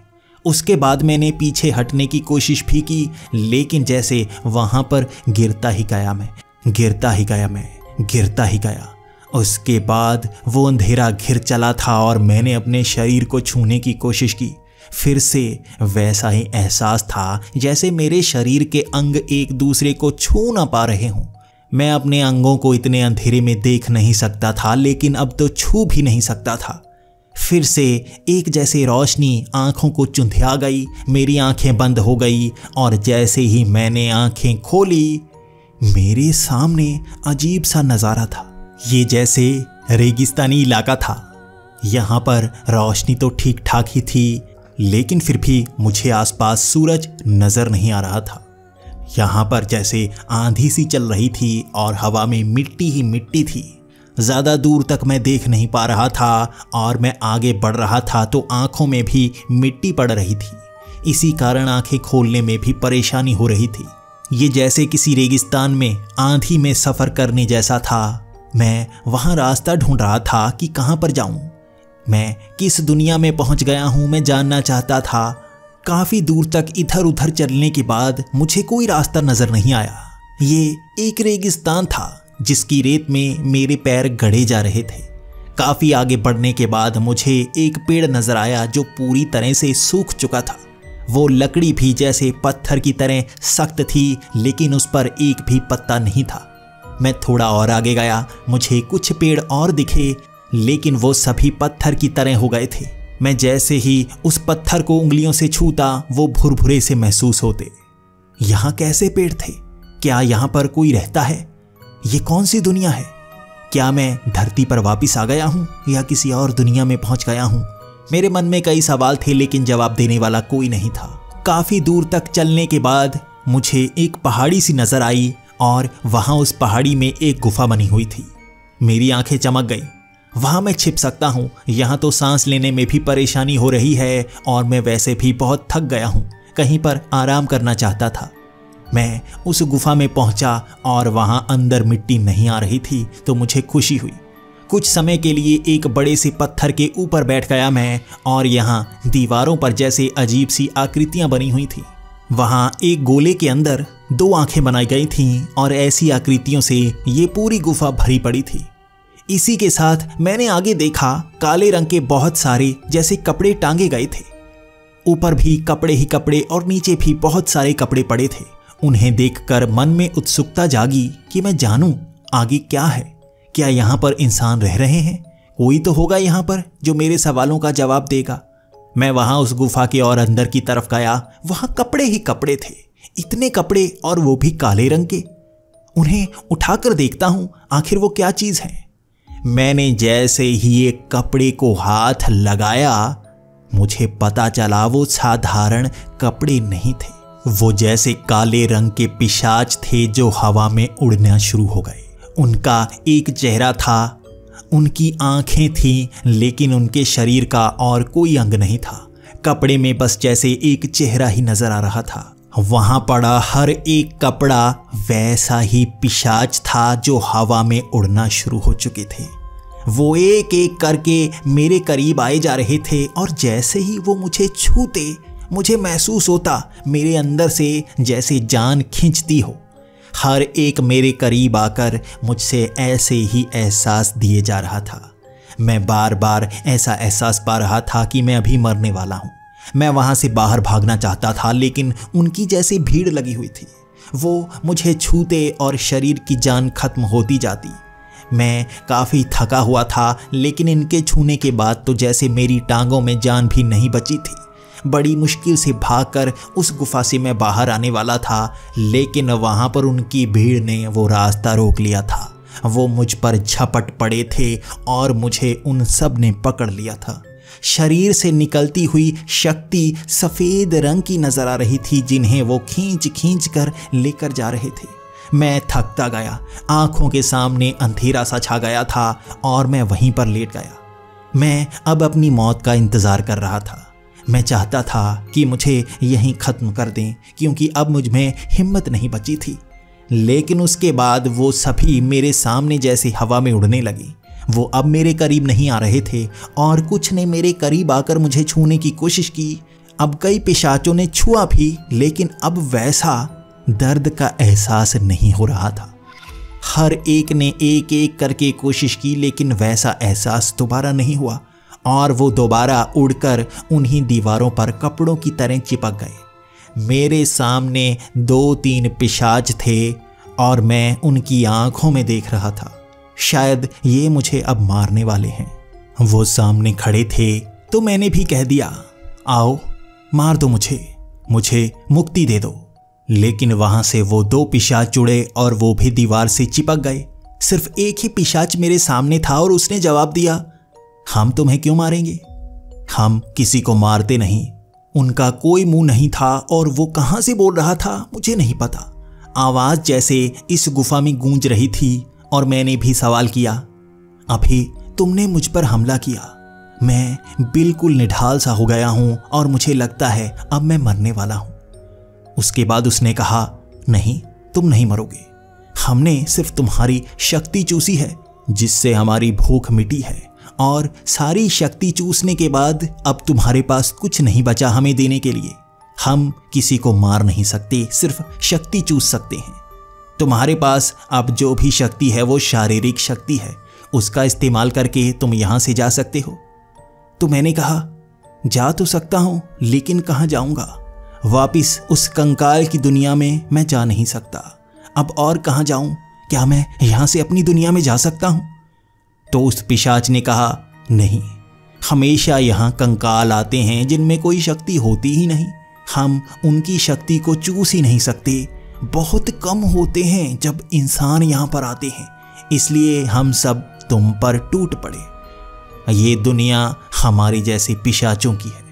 उसके बाद मैंने पीछे हटने की कोशिश भी की, लेकिन जैसे वहां पर गिरता ही गया मैं, गिरता ही गया मैं, गिरता ही गया। उसके बाद वो अंधेरा घिर चला था और मैंने अपने शरीर को छूने की कोशिश की। फिर से वैसा ही एहसास था जैसे मेरे शरीर के अंग एक दूसरे को छू ना पा रहे हों। मैं अपने अंगों को इतने अंधेरे में देख नहीं सकता था, लेकिन अब तो छू भी नहीं सकता था। फिर से एक जैसे रोशनी आंखों को चुंधिया गई। मेरी आंखें बंद हो गई और जैसे ही मैंने आंखें खोली मेरे सामने अजीब सा नज़ारा था। ये जैसे रेगिस्तानी इलाका था। यहाँ पर रोशनी तो ठीक ठाक ही थी, लेकिन फिर भी मुझे आसपास सूरज नज़र नहीं आ रहा था। यहाँ पर जैसे आंधी सी चल रही थी और हवा में मिट्टी ही मिट्टी थी। ज़्यादा दूर तक मैं देख नहीं पा रहा था और मैं आगे बढ़ रहा था तो आंखों में भी मिट्टी पड़ रही थी। इसी कारण आंखें खोलने में भी परेशानी हो रही थी। ये जैसे किसी रेगिस्तान में आंधी में सफ़र करने जैसा था। मैं वहाँ रास्ता ढूंढ रहा था कि कहाँ पर जाऊँ। मैं किस दुनिया में पहुँच गया हूँ मैं जानना चाहता था। काफ़ी दूर तक इधर उधर चलने के बाद मुझे कोई रास्ता नज़र नहीं आया। ये एक रेगिस्तान था जिसकी रेत में मेरे पैर गड़े जा रहे थे। काफ़ी आगे बढ़ने के बाद मुझे एक पेड़ नज़र आया जो पूरी तरह से सूख चुका था। वो लकड़ी भी जैसे पत्थर की तरह सख्त थी, लेकिन उस पर एक भी पत्ता नहीं था। मैं थोड़ा और आगे गया, मुझे कुछ पेड़ और दिखे, लेकिन वो सभी पत्थर की तरह हो गए थे। मैं जैसे ही उस पत्थर को उंगलियों से छूता वो भुरभुरे से महसूस होते। यहाँ कैसे पेड़ थे? क्या यहाँ पर कोई रहता है? ये कौन सी दुनिया है? क्या मैं धरती पर वापस आ गया हूँ या किसी और दुनिया में पहुँच गया हूँ? मेरे मन में कई सवाल थे, लेकिन जवाब देने वाला कोई नहीं था। काफ़ी दूर तक चलने के बाद मुझे एक पहाड़ी सी नज़र आई और वहाँ उस पहाड़ी में एक गुफा बनी हुई थी। मेरी आंखें चमक गई। वहाँ मैं छिप सकता हूँ। यहाँ तो सांस लेने में भी परेशानी हो रही है और मैं वैसे भी बहुत थक गया हूँ। कहीं पर आराम करना चाहता था। मैं उस गुफा में पहुँचा और वहाँ अंदर मिट्टी नहीं आ रही थी तो मुझे खुशी हुई। कुछ समय के लिए एक बड़े से पत्थर के ऊपर बैठ गया मैं, और यहाँ दीवारों पर जैसे अजीब सी आकृतियां बनी हुई थी। वहाँ एक गोले के अंदर 2 आंखें बनाई गई थीं और ऐसी आकृतियों से ये पूरी गुफा भरी पड़ी थी। इसी के साथ मैंने आगे देखा काले रंग के बहुत सारे जैसे कपड़े टांगे गए थे। ऊपर भी कपड़े ही कपड़े और नीचे भी बहुत सारे कपड़े पड़े थे। उन्हें देखकर मन में उत्सुकता जागी कि मैं जानूं आगे क्या है। क्या यहाँ पर इंसान रह रहे हैं? कोई तो होगा यहाँ पर जो मेरे सवालों का जवाब देगा। मैं वहाँ उस गुफा के और अंदर की तरफ गया। वहाँ कपड़े ही कपड़े थे, इतने कपड़े, और वो भी काले रंग के। उन्हें उठाकर देखता हूँ आखिर वो क्या चीज़ है। मैंने जैसे ही एक कपड़े को हाथ लगाया, मुझे पता चला वो साधारण कपड़े नहीं थे। वो जैसे काले रंग के पिशाच थे जो हवा में उड़ना शुरू हो गए। उनका एक चेहरा था, उनकी आंखें थीं, लेकिन उनके शरीर का और कोई अंग नहीं था। कपड़े में बस जैसे एक चेहरा ही नजर आ रहा था। वहां पड़ा हर एक कपड़ा वैसा ही पिशाच था जो हवा में उड़ना शुरू हो चुके थे। वो एक एक करके मेरे करीब आए जा रहे थे, और जैसे ही वो मुझे छूते मुझे महसूस होता मेरे अंदर से जैसे जान खींचती हो। हर एक मेरे करीब आकर मुझसे ऐसे ही एहसास दिए जा रहा था। मैं बार बार ऐसा एहसास पा रहा था कि मैं अभी मरने वाला हूँ। मैं वहाँ से बाहर भागना चाहता था, लेकिन उनकी जैसी भीड़ लगी हुई थी। वो मुझे छूते और शरीर की जान खत्म होती जाती। मैं काफ़ी थका हुआ था, लेकिन इनके छूने के बाद तो जैसे मेरी टांगों में जान भी नहीं बची थी। बड़ी मुश्किल से भागकर उस गुफा से मैं बाहर आने वाला था, लेकिन वहाँ पर उनकी भीड़ ने वो रास्ता रोक लिया था। वो मुझ पर झपट पड़े थे और मुझे उन सब ने पकड़ लिया था। शरीर से निकलती हुई शक्ति सफ़ेद रंग की नजर आ रही थी, जिन्हें वो खींच खींच कर लेकर जा रहे थे। मैं थकता गया, आंखों के सामने अंधेरा सा छा गया था और मैं वहीं पर लेट गया। मैं अब अपनी मौत का इंतज़ार कर रहा था। मैं चाहता था कि मुझे यहीं ख़त्म कर दें, क्योंकि अब मुझ में हिम्मत नहीं बची थी। लेकिन उसके बाद वो सभी मेरे सामने जैसे हवा में उड़ने लगे। वो अब मेरे करीब नहीं आ रहे थे, और कुछ ने मेरे करीब आकर मुझे छूने की कोशिश की। अब कई पिशाचों ने छुआ भी, लेकिन अब वैसा दर्द का एहसास नहीं हो रहा था। हर एक ने एक एक करके कोशिश की, लेकिन वैसा एहसास दोबारा नहीं हुआ, और वो दोबारा उड़कर उन्हीं दीवारों पर कपड़ों की तरह चिपक गए। मेरे सामने 2-3 पिशाच थे, और मैं उनकी आंखों में देख रहा था। शायद ये मुझे अब मारने वाले हैं। वो सामने खड़े थे, तो मैंने भी कह दिया, आओ मार दो मुझे मुक्ति दे दो। लेकिन वहां से वो 2 पिशाच जुड़े और वो भी दीवार से चिपक गए। सिर्फ एक ही पिशाच मेरे सामने था, और उसने जवाब दिया, हम तुम्हें क्यों मारेंगे? हम किसी को मारते नहीं। उनका कोई मुंह नहीं था, और वो कहां से बोल रहा था मुझे नहीं पता। आवाज जैसे इस गुफा में गूंज रही थी, और मैंने भी सवाल किया, अभी तुमने मुझ पर हमला किया। मैं बिल्कुल निढाल सा हो गया हूं, और मुझे लगता है अब मैं मरने वाला हूं। उसके बाद उसने कहा, नहीं, तुम नहीं मरोगे। हमने सिर्फ तुम्हारी शक्ति चूसी है, जिससे हमारी भूख मिटी है, और सारी शक्ति चूसने के बाद अब तुम्हारे पास कुछ नहीं बचा हमें देने के लिए। हम किसी को मार नहीं सकते, सिर्फ शक्ति चूस सकते हैं। तुम्हारे पास अब जो भी शक्ति है वो शारीरिक शक्ति है, उसका इस्तेमाल करके तुम यहाँ से जा सकते हो। तो मैंने कहा, जा तो सकता हूँ, लेकिन कहाँ जाऊँगा? वापिस उस कंकाल की दुनिया में मैं जा नहीं सकता। अब और कहाँ जाऊँ? क्या मैं यहाँ से अपनी दुनिया में जा सकता हूँ? तो उस पिशाच ने कहा, नहीं, हमेशा यहाँ कंकाल आते हैं जिनमें कोई शक्ति होती ही नहीं। हम उनकी शक्ति को चूस ही नहीं सकते। बहुत कम होते हैं जब इंसान यहाँ पर आते हैं, इसलिए हम सब तुम पर टूट पड़े। ये दुनिया हमारी जैसे पिशाचों की है।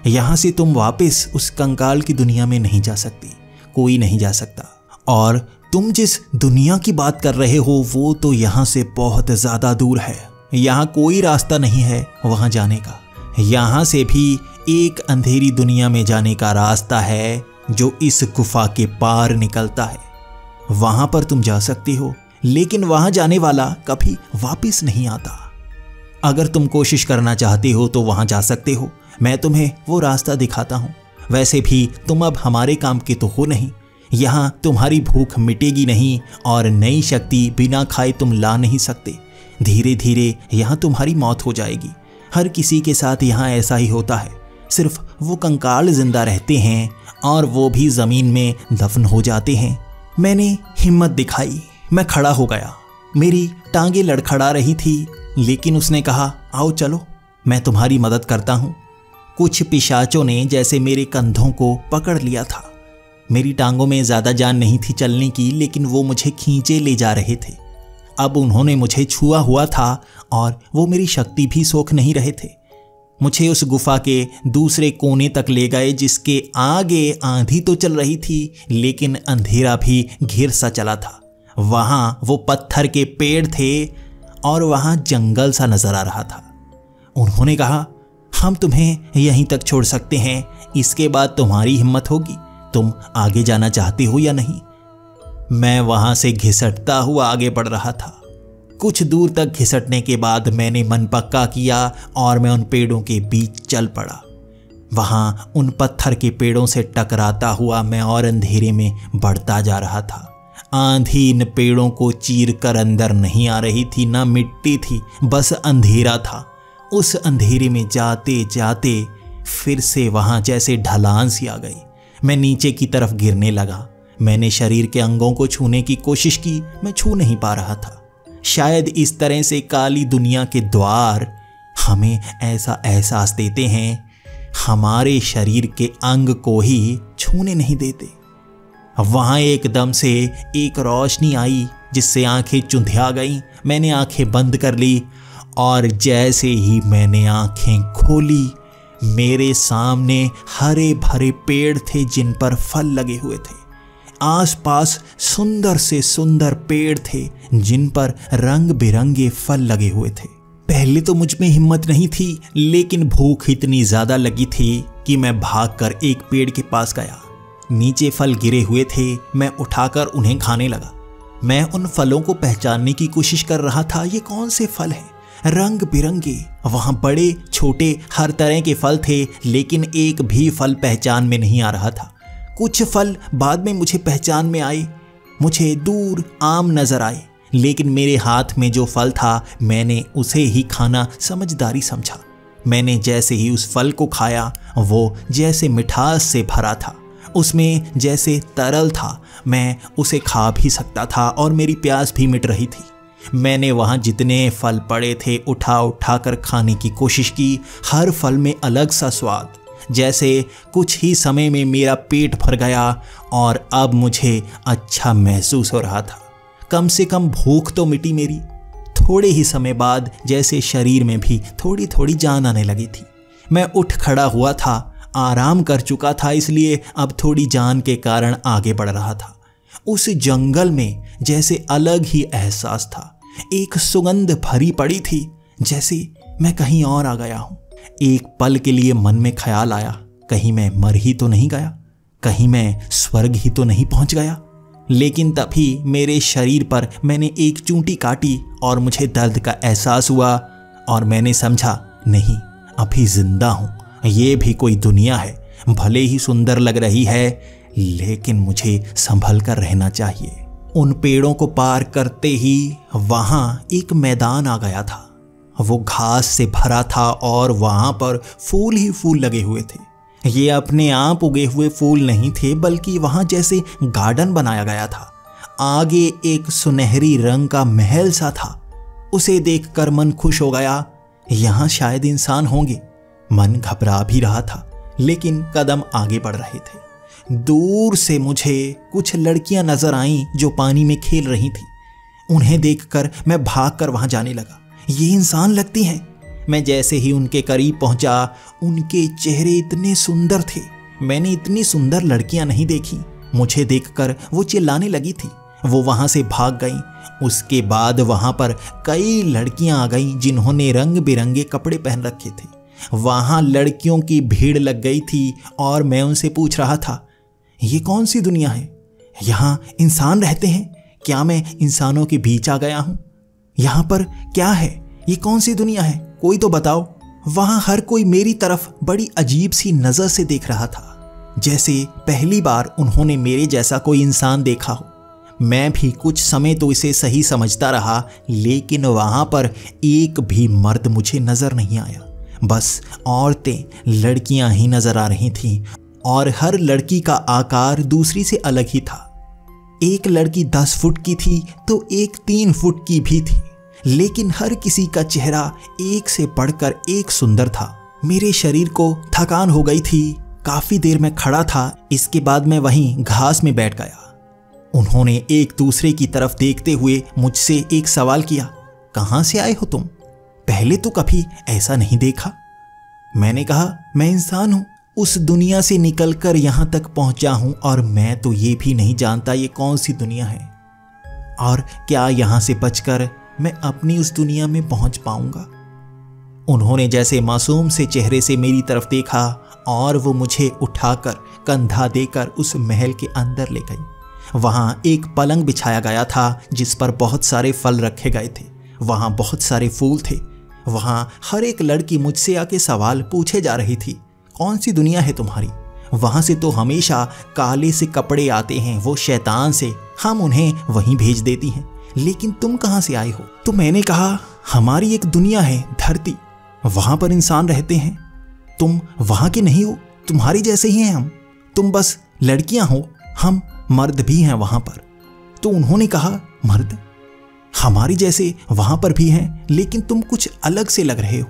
यहाँ से तुम वापस उस कंकाल की दुनिया में नहीं जा सकती, कोई नहीं जा सकता। और तुम जिस दुनिया की बात कर रहे हो वो तो यहाँ से बहुत ज़्यादा दूर है। यहाँ कोई रास्ता नहीं है वहाँ जाने का। यहाँ से भी एक अंधेरी दुनिया में जाने का रास्ता है जो इस गुफा के पार निकलता है। वहाँ पर तुम जा सकते हो, लेकिन वहाँ जाने वाला कभी वापस नहीं आता। अगर तुम कोशिश करना चाहते हो तो वहां जा सकते हो, मैं तुम्हें वो रास्ता दिखाता हूँ। वैसे भी तुम अब हमारे काम के तो हो नहीं, यहाँ तुम्हारी भूख मिटेगी नहीं और नई शक्ति बिना खाए तुम ला नहीं सकते। धीरे धीरे यहाँ तुम्हारी मौत हो जाएगी। हर किसी के साथ यहाँ ऐसा ही होता है, सिर्फ वो कंकाल जिंदा रहते हैं और वो भी ज़मीन में दफन हो जाते हैं। मैंने हिम्मत दिखाई, मैं खड़ा हो गया। मेरी टांगें लड़खड़ा रही थी, लेकिन उसने कहा, आओ चलो, मैं तुम्हारी मदद करता हूँ। कुछ पिशाचों ने जैसे मेरे कंधों को पकड़ लिया था। मेरी टांगों में ज़्यादा जान नहीं थी चलने की, लेकिन वो मुझे खींचे ले जा रहे थे। अब उन्होंने मुझे छुआ हुआ था और वो मेरी शक्ति भी सोख नहीं रहे थे। मुझे उस गुफा के दूसरे कोने तक ले गए, जिसके आगे आंधी तो चल रही थी, लेकिन अंधेरा भी घिर सा चला था। वहाँ वो पत्थर के पेड़ थे और वहाँ जंगल सा नजर आ रहा था। उन्होंने कहा, हम तुम्हें यहीं तक छोड़ सकते हैं, इसके बाद तुम्हारी हिम्मत होगी। तुम आगे जाना चाहते हो या नहीं? मैं वहां से घिसटता हुआ आगे बढ़ रहा था। कुछ दूर तक घिसटने के बाद मैंने मन पक्का किया और मैं उन पेड़ों के बीच चल पड़ा। वहां उन पत्थर के पेड़ों से टकराता हुआ मैं और अंधेरे में बढ़ता जा रहा था। आंधी इन पेड़ों को चीर कर अंदर नहीं आ रही थी, ना मिट्टी थी, बस अंधेरा था। उस अंधेरे में जाते जाते फिर से वहां जैसे ढलान सी आ गई। मैं नीचे की तरफ गिरने लगा। मैंने शरीर के अंगों को छूने की कोशिश की, मैं छू नहीं पा रहा था। शायद इस तरह से काली दुनिया के द्वार हमें ऐसा एहसास देते हैं, हमारे शरीर के अंग को ही छूने नहीं देते। वहां एकदम से एक रोशनी आई जिससे आंखें चुंधिया गईं। मैंने आंखें बंद कर ली और जैसे ही मैंने आंखें खोली, मेरे सामने हरे भरे पेड़ थे जिन पर फल लगे हुए थे। आसपास सुंदर से सुंदर पेड़ थे जिन पर रंग बिरंगे फल लगे हुए थे। पहले तो मुझ में हिम्मत नहीं थी, लेकिन भूख इतनी ज्यादा लगी थी कि मैं भागकर एक पेड़ के पास गया। नीचे फल गिरे हुए थे, मैं उठाकर उन्हें खाने लगा। मैं उन फलों को पहचानने की कोशिश कर रहा था, ये कौन से फल हैं? रंग बिरंगे, वहां बड़े छोटे हर तरह के फल थे, लेकिन एक भी फल पहचान में नहीं आ रहा था। कुछ फल बाद में मुझे पहचान में आए। मुझे दूर आम नजर आए, लेकिन मेरे हाथ में जो फल था मैंने उसे ही खाना समझदारी समझा। मैंने जैसे ही उस फल को खाया, वो जैसे मिठास से भरा था, उसमें जैसे तरल था। मैं उसे खा भी सकता था और मेरी प्यास भी मिट रही थी। मैंने वहाँ जितने फल पड़े थे उठा उठा कर खाने की कोशिश की। हर फल में अलग सा स्वाद, जैसे कुछ ही समय में मेरा पेट भर गया और अब मुझे अच्छा महसूस हो रहा था। कम से कम भूख तो मिटी मेरी। थोड़े ही समय बाद जैसे शरीर में भी थोड़ी थोड़ी जान आने लगी थी। मैं उठ खड़ा हुआ था, आराम कर चुका था, इसलिए अब थोड़ी जान के कारण आगे बढ़ रहा था। उस जंगल में जैसे अलग ही एहसास था। एक सुगंध भरी पड़ी थी, जैसे मैं कहीं और आ गया हूं। एक पल के लिए मन में ख्याल आया, कहीं मैं मर ही तो नहीं गया, कहीं मैं स्वर्ग ही तो नहीं पहुंच गया। लेकिन तभी मेरे शरीर पर मैंने एक चूंटी काटी और मुझे दर्द का एहसास हुआ और मैंने समझा, नहीं, अभी जिंदा हूं। ये भी कोई दुनिया है, भले ही सुंदर लग रही है, लेकिन मुझे संभल कर रहना चाहिए। उन पेड़ों को पार करते ही वहां एक मैदान आ गया था। वो घास से भरा था और वहां पर फूल ही फूल लगे हुए थे। ये अपने आप उगे हुए फूल नहीं थे, बल्कि वहां जैसे गार्डन बनाया गया था। आगे एक सुनहरी रंग का महल सा था। उसे देखकर मन खुश हो गया। यहाँ शायद इंसान होंगे। मन घबरा भी रहा था, लेकिन कदम आगे बढ़ रहे थे। दूर से मुझे कुछ लड़कियां नजर आईं जो पानी में खेल रही थीं। उन्हें देखकर मैं भागकर वहां जाने लगा। ये इंसान लगती हैं। मैं जैसे ही उनके करीब पहुंचा, उनके चेहरे इतने सुंदर थे। मैंने इतनी सुंदर लड़कियां नहीं देखी। मुझे देखकर वो चिल्लाने लगी थी। वो वहां से भाग गईं। उसके बाद वहां पर कई लड़कियां आ गईं जिन्होंने रंग बिरंगे कपड़े पहन रखे थे। वहां लड़कियों की भीड़ लग गई थी और मैं उनसे पूछ रहा था, ये कौन सी दुनिया है? यहाँ इंसान रहते हैं? क्या मैं इंसानों के बीच आ गया हूँ? यहाँ पर क्या है? ये कौन सी दुनिया है? कोई तो बताओ। वहां हर कोई मेरी तरफ बड़ी अजीब सी नजर से देख रहा था, जैसे पहली बार उन्होंने मेरे जैसा कोई इंसान देखा हो। मैं भी कुछ समय तो इसे सही समझता रहा, लेकिन वहां पर एक भी मर्द मुझे नजर नहीं आया। बस औरतें, लड़कियां ही नजर आ रही थीं, और हर लड़की का आकार दूसरी से अलग ही था। एक लड़की 10 फुट की थी तो एक 3 फुट की भी थी, लेकिन हर किसी का चेहरा एक से बढ़कर एक सुंदर था। मेरे शरीर को थकान हो गई थी। काफी देर में खड़ा था। इसके बाद मैं वहीं घास में बैठ गया। उन्होंने एक दूसरे की तरफ देखते हुए मुझसे एक सवाल किया, कहां से आए हो तुम? पहले तो कभी ऐसा नहीं देखा। मैंने कहा, मैं इंसान हूं, उस दुनिया से निकलकर यहां तक पहुंचा हूं, और मैं तो ये भी नहीं जानता ये कौन सी दुनिया है, और क्या यहां से बचकर मैं अपनी उस दुनिया में पहुंच पाऊंगा। उन्होंने जैसे मासूम से चेहरे से मेरी तरफ देखा, और वो मुझे उठाकर कंधा देकर उस महल के अंदर ले गई। वहां एक पलंग बिछाया गया था जिस पर बहुत सारे फल रखे गए थे। वहां बहुत सारे फूल थे। वहां हर एक लड़की मुझसे आके सवाल पूछे जा रही थी, कौन सी दुनिया है तुम्हारी? वहां से तो हमेशा काले से कपड़े आते हैं, वो शैतान से, हम उन्हें वहीं भेज देती हैं, लेकिन तुम कहां से आए हो? तो मैंने कहा, हमारी एक दुनिया है, धरती, वहां पर इंसान रहते हैं। तुम वहां के नहीं हो, तुम्हारी जैसे ही हैं हम। तुम बस लड़कियां हो, हम मर्द भी हैं वहां पर। तो उन्होंने कहा, मर्द? हमारी जैसे वहां पर भी हैं, लेकिन तुम कुछ अलग से लग रहे हो।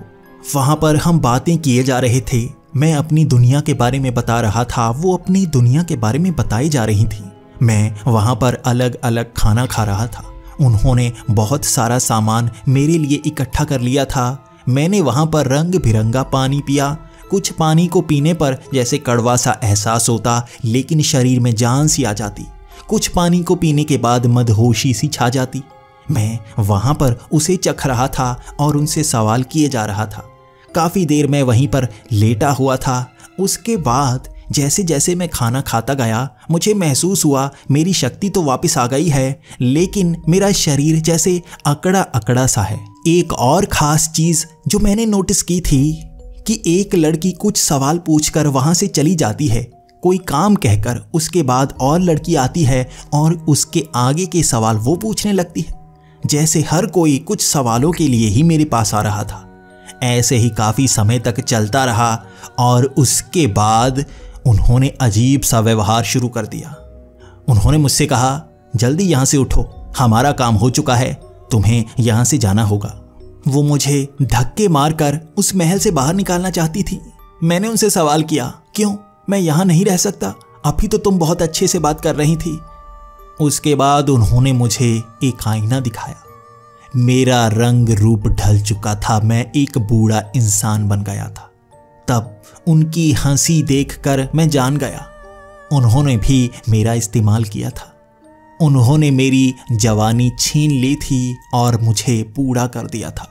वहां पर हम बातें किए जा रहे थे। मैं अपनी दुनिया के बारे में बता रहा था, वो अपनी दुनिया के बारे में बताई जा रही थी। मैं वहां पर अलग अलग खाना खा रहा था। उन्होंने बहुत सारा सामान मेरे लिए इकट्ठा कर लिया था। मैंने वहां पर रंग बिरंगा पानी पिया। कुछ पानी को पीने पर जैसे कड़वा सा एहसास होता, लेकिन शरीर में जान सी आ जाती। कुछ पानी को पीने के बाद मदहोशी सी छा जाती। मैं वहां पर उसे चख रहा था और उनसे सवाल किए जा रहा था। काफी देर मैं वहीं पर लेटा हुआ था। उसके बाद जैसे जैसे मैं खाना खाता गया, मुझे महसूस हुआ मेरी शक्ति तो वापस आ गई है, लेकिन मेरा शरीर जैसे अकड़ा अकड़ा सा है। एक और खास चीज जो मैंने नोटिस की थी कि एक लड़की कुछ सवाल पूछकर वहां से चली जाती है, कोई काम कहकर। उसके बाद और लड़की आती है और उसके आगे के सवाल वो पूछने लगती है, जैसे हर कोई कुछ सवालों के लिए ही मेरे पास आ रहा था। ऐसे ही काफी समय तक चलता रहा, और उसके बाद उन्होंने अजीब सा व्यवहार शुरू कर दिया। उन्होंने मुझसे कहा, जल्दी यहां से उठो, हमारा काम हो चुका है, तुम्हें यहां से जाना होगा। वो मुझे धक्के मारकर उस महल से बाहर निकालना चाहती थी। मैंने उनसे सवाल किया, क्यों? मैं यहां नहीं रह सकता, अभी तो तुम बहुत अच्छे से बात कर रही थी। उसके बाद उन्होंने मुझे एक आईना दिखाया। मेरा रंग रूप ढल चुका था, मैं एक बूढ़ा इंसान बन गया था। तब उनकी हंसी देखकर मैं जान गया, उन्होंने भी मेरा इस्तेमाल किया था। उन्होंने मेरी जवानी छीन ली थी और मुझे बूढ़ा कर दिया था।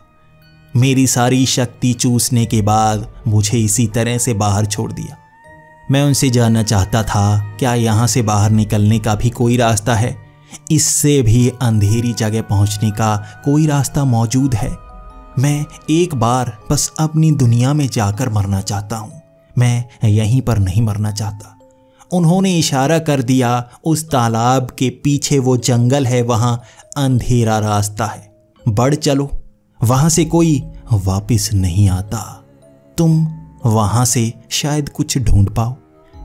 मेरी सारी शक्ति चूसने के बाद मुझे इसी तरह से बाहर छोड़ दिया। मैं उनसे जानना चाहता था, क्या यहाँ से बाहर निकलने का भी कोई रास्ता है? इससे भी अंधेरी जगह पहुँचने का कोई रास्ता मौजूद है? मैं एक बार बस अपनी दुनिया में जाकर मरना चाहता हूँ, मैं यहीं पर नहीं मरना चाहता। उन्होंने इशारा कर दिया, उस तालाब के पीछे वो जंगल है, वहाँ अंधेरा रास्ता है, बढ़ चलो, वहाँ से कोई वापस नहीं आता, तुम वहाँ से शायद कुछ ढूंढ पाओ।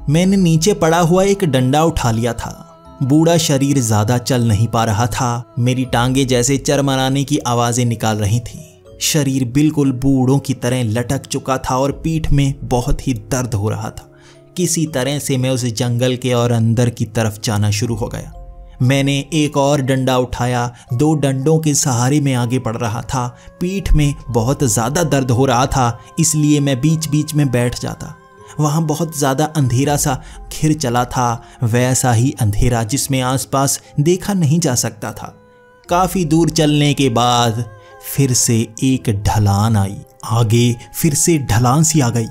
मैंने नीचे पड़ा हुआ एक डंडा उठा लिया था। बूढ़ा शरीर ज़्यादा चल नहीं पा रहा था। मेरी टांगे जैसे चरमराने की आवाज़ें निकाल रही थीं। शरीर बिल्कुल बूढ़ों की तरह लटक चुका था और पीठ में बहुत ही दर्द हो रहा था। किसी तरह से मैं उस जंगल के और अंदर की तरफ जाना शुरू हो गया। मैंने एक और डंडा उठाया, 2 डंडों के सहारे में आगे बढ़ रहा था। पीठ में बहुत ज़्यादा दर्द हो रहा था, इसलिए मैं बीच बीच में बैठ जाता। वहाँ बहुत ज़्यादा अंधेरा सा घिर चला था, वैसा ही अंधेरा जिसमें आसपास देखा नहीं जा सकता था। काफ़ी दूर चलने के बाद फिर से एक ढलान आई, आगे फिर से ढलान सी आ गई।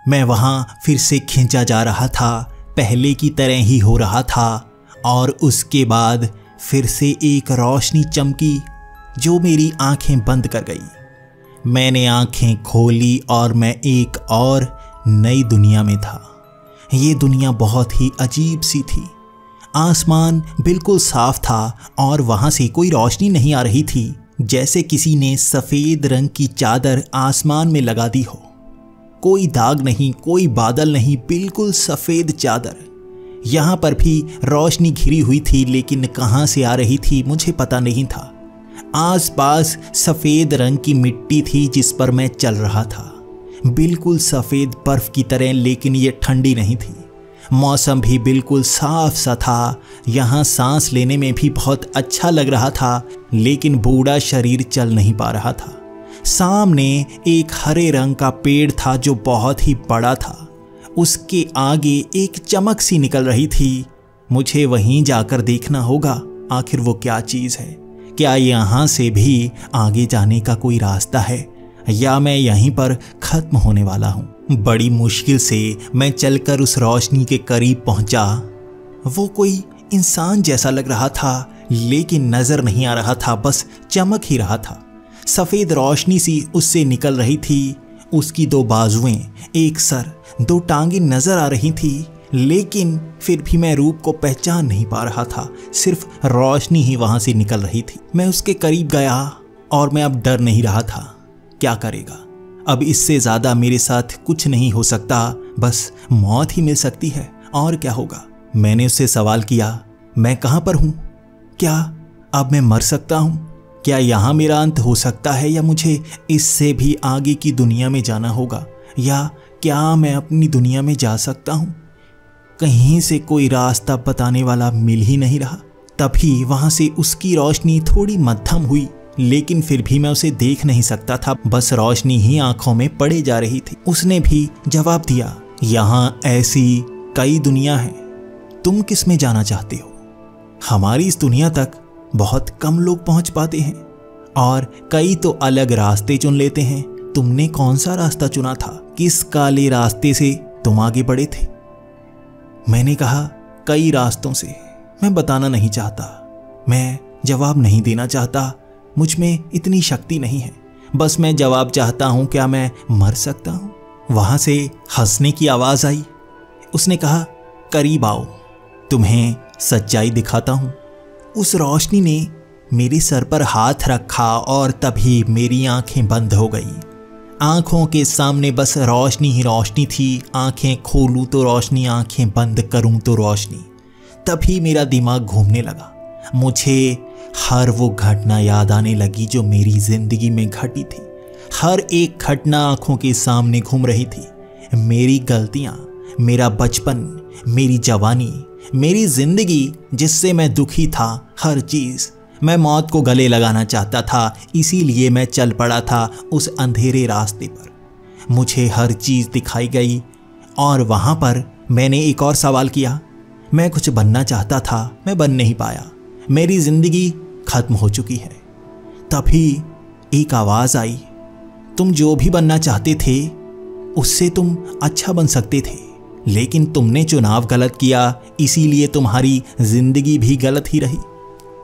मैं वहाँ फिर से खींचा जा रहा था, पहले की तरह ही हो रहा था। और उसके बाद फिर से एक रोशनी चमकी जो मेरी आंखें बंद कर गई। मैंने आंखें खोली और मैं एक और नई दुनिया में था। ये दुनिया बहुत ही अजीब सी थी। आसमान बिल्कुल साफ था और वहां से कोई रोशनी नहीं आ रही थी, जैसे किसी ने सफेद रंग की चादर आसमान में लगा दी हो। कोई दाग नहीं, कोई बादल नहीं, बिल्कुल सफेद चादर। यहाँ पर भी रोशनी घिरी हुई थी, लेकिन कहाँ से आ रही थी मुझे पता नहीं था। आसपास सफेद रंग की मिट्टी थी जिस पर मैं चल रहा था, बिल्कुल सफेद बर्फ की तरह, लेकिन ये ठंडी नहीं थी। मौसम भी बिल्कुल साफ सा था। यहाँ सांस लेने में भी बहुत अच्छा लग रहा था, लेकिन बूढ़ा शरीर चल नहीं पा रहा था। सामने एक हरे रंग का पेड़ था जो बहुत ही बड़ा था। उसके आगे एक चमक सी निकल रही थी। मुझे वहीं जाकर देखना होगा आखिर वो क्या चीज़ है। क्या यहाँ से भी आगे जाने का कोई रास्ता है, या मैं यहीं पर खत्म होने वाला हूँ। बड़ी मुश्किल से मैं चलकर उस रोशनी के करीब पहुंचा। वो कोई इंसान जैसा लग रहा था, लेकिन नजर नहीं आ रहा था, बस चमक ही रहा था। सफेद रोशनी सी उससे निकल रही थी। उसकी 2 बाजुएं, एक सर, 2 टांगें नजर आ रही थी, लेकिन फिर भी मैं रूप को पहचान नहीं पा रहा था। सिर्फ रोशनी ही वहां से निकल रही थी। मैं उसके करीब गया और मैं अब डर नहीं रहा था। क्या करेगा अब, इससे ज्यादा मेरे साथ कुछ नहीं हो सकता, बस मौत ही मिल सकती है, और क्या होगा। मैंने उससे सवाल किया, मैं कहां पर हूं? क्या अब मैं मर सकता हूं? क्या यहां मेरा अंत हो सकता है, या मुझे इससे भी आगे की दुनिया में जाना होगा, या क्या मैं अपनी दुनिया में जा सकता हूं? कहीं से कोई रास्ता बताने वाला मिल ही नहीं रहा। तभी वहां से उसकी रोशनी थोड़ी मध्यम हुई, लेकिन फिर भी मैं उसे देख नहीं सकता था, बस रोशनी ही आंखों में पड़े जा रही थी। उसने भी जवाब दिया, यहाँ ऐसी कई दुनिया है, तुम किस में जाना चाहते हो? हमारी इस दुनिया तक बहुत कम लोग पहुंच पाते हैं, और कई तो अलग रास्ते चुन लेते हैं। तुमने कौन सा रास्ता चुना था? किस काले रास्ते से तुम आगे बढ़े थे? मैंने कहा, कई रास्तों से। मैं बताना नहीं चाहता, मैं जवाब नहीं देना चाहता, मुझ में इतनी शक्ति नहीं है। बस मैं जवाब चाहता हूं, क्या मैं मर सकता हूं? वहां से हंसने की आवाज आई। उसने कहा, करीब आओ, तुम्हें सच्चाई दिखाता हूं। उस रोशनी ने मेरे सर पर हाथ रखा और तभी मेरी आंखें बंद हो गई। आंखों के सामने बस रोशनी ही रोशनी थी। आंखें खोलूं तो रोशनी, आंखें बंद करूं तो रोशनी। तभी मेरा दिमाग घूमने लगा। मुझे हर वो घटना याद आने लगी जो मेरी जिंदगी में घटी थी। हर एक घटना आंखों के सामने घूम रही थी। मेरी गलतियां, मेरा बचपन, मेरी जवानी, मेरी जिंदगी जिससे मैं दुखी था, हर चीज। मैं मौत को गले लगाना चाहता था, इसीलिए मैं चल पड़ा था उस अंधेरे रास्ते पर। मुझे हर चीज दिखाई गई और वहां पर मैंने एक और सवाल किया। मैं कुछ बनना चाहता था, मैं बन नहीं पाया। मेरी जिंदगी खत्म हो चुकी है। तभी एक आवाज आई, तुम जो भी बनना चाहते थे उससे तुम अच्छा बन सकते थे, लेकिन तुमने चुनाव गलत किया, इसीलिए तुम्हारी जिंदगी भी गलत ही रही।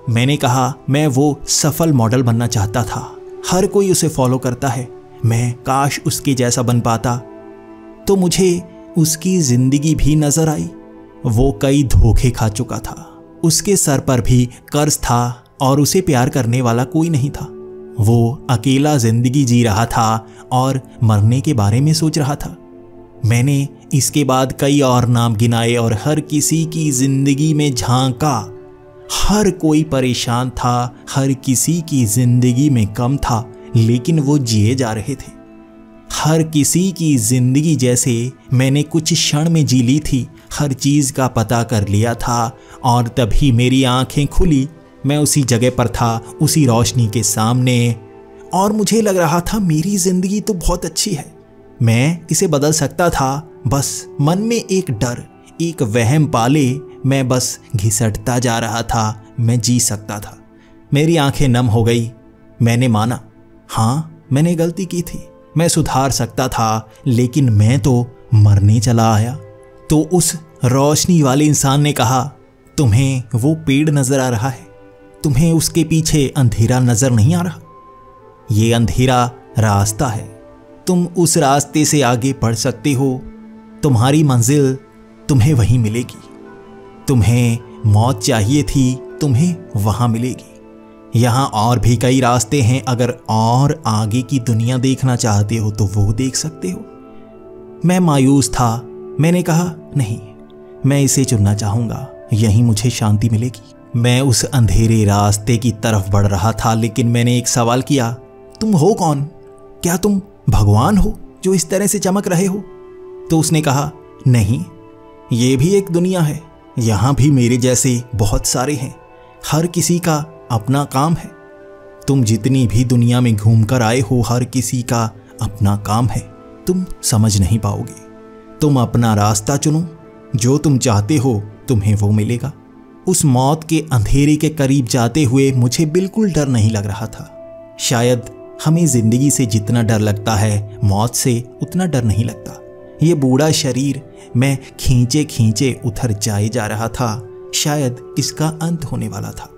मैंने कहा, मैं वो सफल मॉडल बनना चाहता था, हर कोई उसे फॉलो करता है, मैं काश उसके जैसा बन पाता। तो मुझे उसकी जिंदगी भी नजर आई। वो कई धोखे खा चुका था, उसके सर पर भी कर्ज था और उसे प्यार करने वाला कोई नहीं था। वो अकेला जिंदगी जी रहा था और मरने के बारे में सोच रहा था। मैंने इसके बाद कई और नाम गिनाए और हर किसी की जिंदगी में झांका। हर कोई परेशान था, हर किसी की जिंदगी में गम था, लेकिन वो जिए जा रहे थे। हर किसी की जिंदगी जैसे मैंने कुछ क्षण में जी ली थी, हर चीज का पता कर लिया था और तभी मेरी आंखें खुली। मैं उसी जगह पर था, उसी रोशनी के सामने, और मुझे लग रहा था मेरी जिंदगी तो बहुत अच्छी है, मैं इसे बदल सकता था। बस मन में एक डर, एक वहम पाले मैं बस घिसटता जा रहा था, मैं जी सकता था। मेरी आंखें नम हो गई। मैंने माना, हाँ मैंने गलती की थी, मैं सुधार सकता था, लेकिन मैं तो मरने चला आया। तो उस रोशनी वाले इंसान ने कहा, तुम्हें वो पेड़ नजर आ रहा है, तुम्हें उसके पीछे अंधेरा नजर नहीं आ रहा? ये अंधेरा रास्ता है, तुम उस रास्ते से आगे बढ़ सकते हो। तुम्हारी मंजिल तुम्हें वहीं मिलेगी। तुम्हें मौत चाहिए थी, तुम्हें वहां मिलेगी। यहाँ और भी कई रास्ते हैं, अगर और आगे की दुनिया देखना चाहते हो तो वो देख सकते हो। मैं मायूस था। मैंने कहा नहीं, मैं इसे चुनना चाहूंगा, यहीं मुझे शांति मिलेगी। मैं उस अंधेरे रास्ते की तरफ बढ़ रहा था, लेकिन मैंने एक सवाल किया, तुम हो कौन? क्या तुम भगवान हो जो इस तरह से चमक रहे हो? तो उसने कहा, नहीं, ये भी एक दुनिया है, यहां भी मेरे जैसे बहुत सारे हैं, हर किसी का अपना काम है। तुम जितनी भी दुनिया में घूम कर आए हो, हर किसी का अपना काम है, तुम समझ नहीं पाओगे। तुम अपना रास्ता चुनो, जो तुम चाहते हो तुम्हें वो मिलेगा। उस मौत के अंधेरे के करीब जाते हुए मुझे बिल्कुल डर नहीं लग रहा था। शायद हमें जिंदगी से जितना डर लगता है, मौत से उतना डर नहीं लगता। ये बूढ़ा शरीर मैं खींचे खींचे उधर जाए जा रहा था। शायद इसका अंत होने वाला था।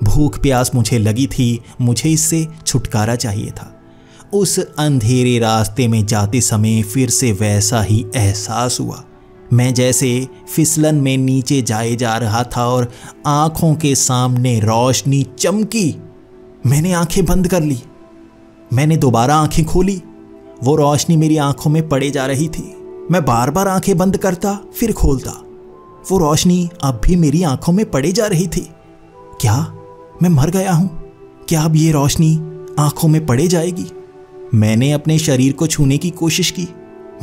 भूख प्यास मुझे लगी थी, मुझे इससे छुटकारा चाहिए था। उस अंधेरे रास्ते में जाते समय फिर से वैसा ही एहसास हुआ। मैं जैसे फिसलन में नीचे जाए जा रहा था और आंखों के सामने रोशनी चमकी। मैंने आंखें बंद कर ली। मैंने दोबारा आंखें खोली। वो रोशनी मेरी आंखों में पड़े जा रही थी। मैं बार बार आंखें बंद करता फिर खोलता। वो रोशनी अब भी मेरी आंखों में पड़े जा रही थी। क्या मैं मर गया हूं? क्या अब ये रोशनी आंखों में पड़े जाएगी? मैंने अपने शरीर को छूने की कोशिश की।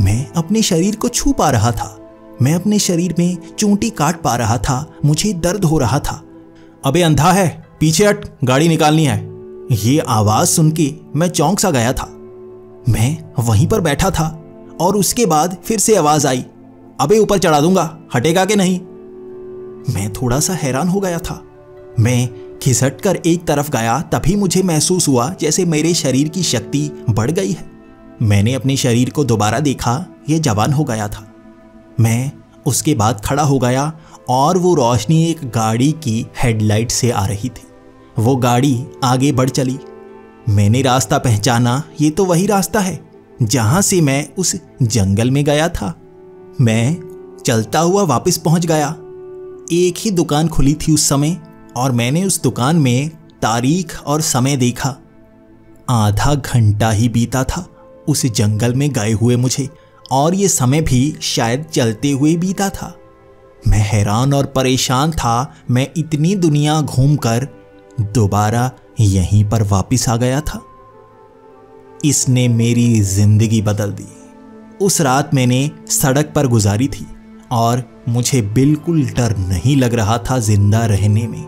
मैं अपने शरीर को छू पा रहा था। मैं अपने शरीर में चूंटी काट पा रहा था। मुझे दर्द हो रहा था। अबे अंधा है, पीछे हट, गाड़ी निकालनी है। ये आवाज सुन के मैं चौंक सा गया था। मैं वहीं पर बैठा था और उसके बाद फिर से आवाज आई, अबे ऊपर चढ़ा दूंगा, हटेगा कि नहीं? मैं थोड़ा सा हैरान हो गया था। मैं खिसट कर एक तरफ गया, तभी मुझे महसूस हुआ जैसे मेरे शरीर की शक्ति बढ़ गई है। मैंने अपने शरीर को दोबारा देखा, यह जवान हो गया था। मैं उसके बाद खड़ा हो गया और वो रोशनी एक गाड़ी की हेडलाइट से आ रही थी। वो गाड़ी आगे बढ़ चली। मैंने रास्ता पहचाना, ये तो वही रास्ता है जहां से मैं उस जंगल में गया था। मैं चलता हुआ वापस पहुंच गया। एक ही दुकान खुली थी उस समय और मैंने उस दुकान में तारीख और समय देखा। आधा घंटा ही बीता था उस जंगल में गए हुए मुझे, और ये समय भी शायद चलते हुए बीता था। मैं हैरान और परेशान था। मैं इतनी दुनिया घूमकर दोबारा यहीं पर वापस आ गया था। इसने मेरी जिंदगी बदल दी। उस रात मैंने सड़क पर गुजारी थी और मुझे बिल्कुल डर नहीं लग रहा था जिंदा रहने में।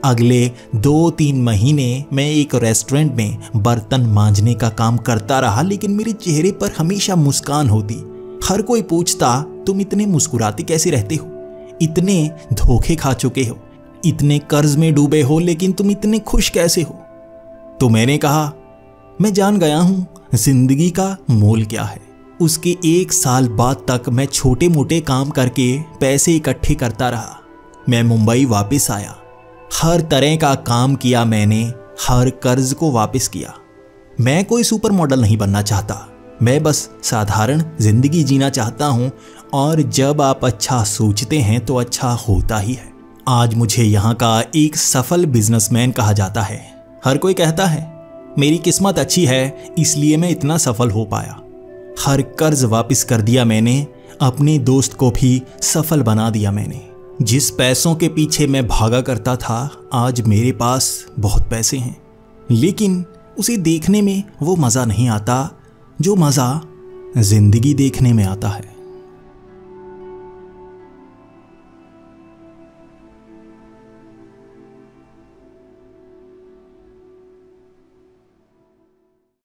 अगले 2-3 महीने मैं एक रेस्टोरेंट में बर्तन मांजने का काम करता रहा, लेकिन मेरे चेहरे पर हमेशा मुस्कान होती। हर कोई पूछता, तुम इतने मुस्कुराते कैसे रहते हो? इतने धोखे खा चुके हो, इतने कर्ज में डूबे हो, लेकिन तुम इतने खुश कैसे हो? तो मैंने कहा, मैं जान गया हूं जिंदगी का मोल क्या है। उसके 1 साल बाद तक मैं छोटे मोटे काम करके पैसे इकट्ठे करता रहा। मैं मुंबई वापस आया। हर तरह का काम किया मैंने, हर कर्ज को वापस किया। मैं कोई सुपर मॉडल नहीं बनना चाहता, मैं बस साधारण जिंदगी जीना चाहता हूं। और जब आप अच्छा सोचते हैं तो अच्छा होता ही है। आज मुझे यहाँ का एक सफल बिजनेसमैन कहा जाता है। हर कोई कहता है मेरी किस्मत अच्छी है इसलिए मैं इतना सफल हो पाया। हर कर्ज वापस कर दिया मैंने, अपने दोस्त को भी सफल बना दिया मैंने। जिस पैसों के पीछे मैं भागा करता था, आज मेरे पास बहुत पैसे हैं, लेकिन उसे देखने में वो मज़ा नहीं आता जो मज़ा जिंदगी देखने में आता है।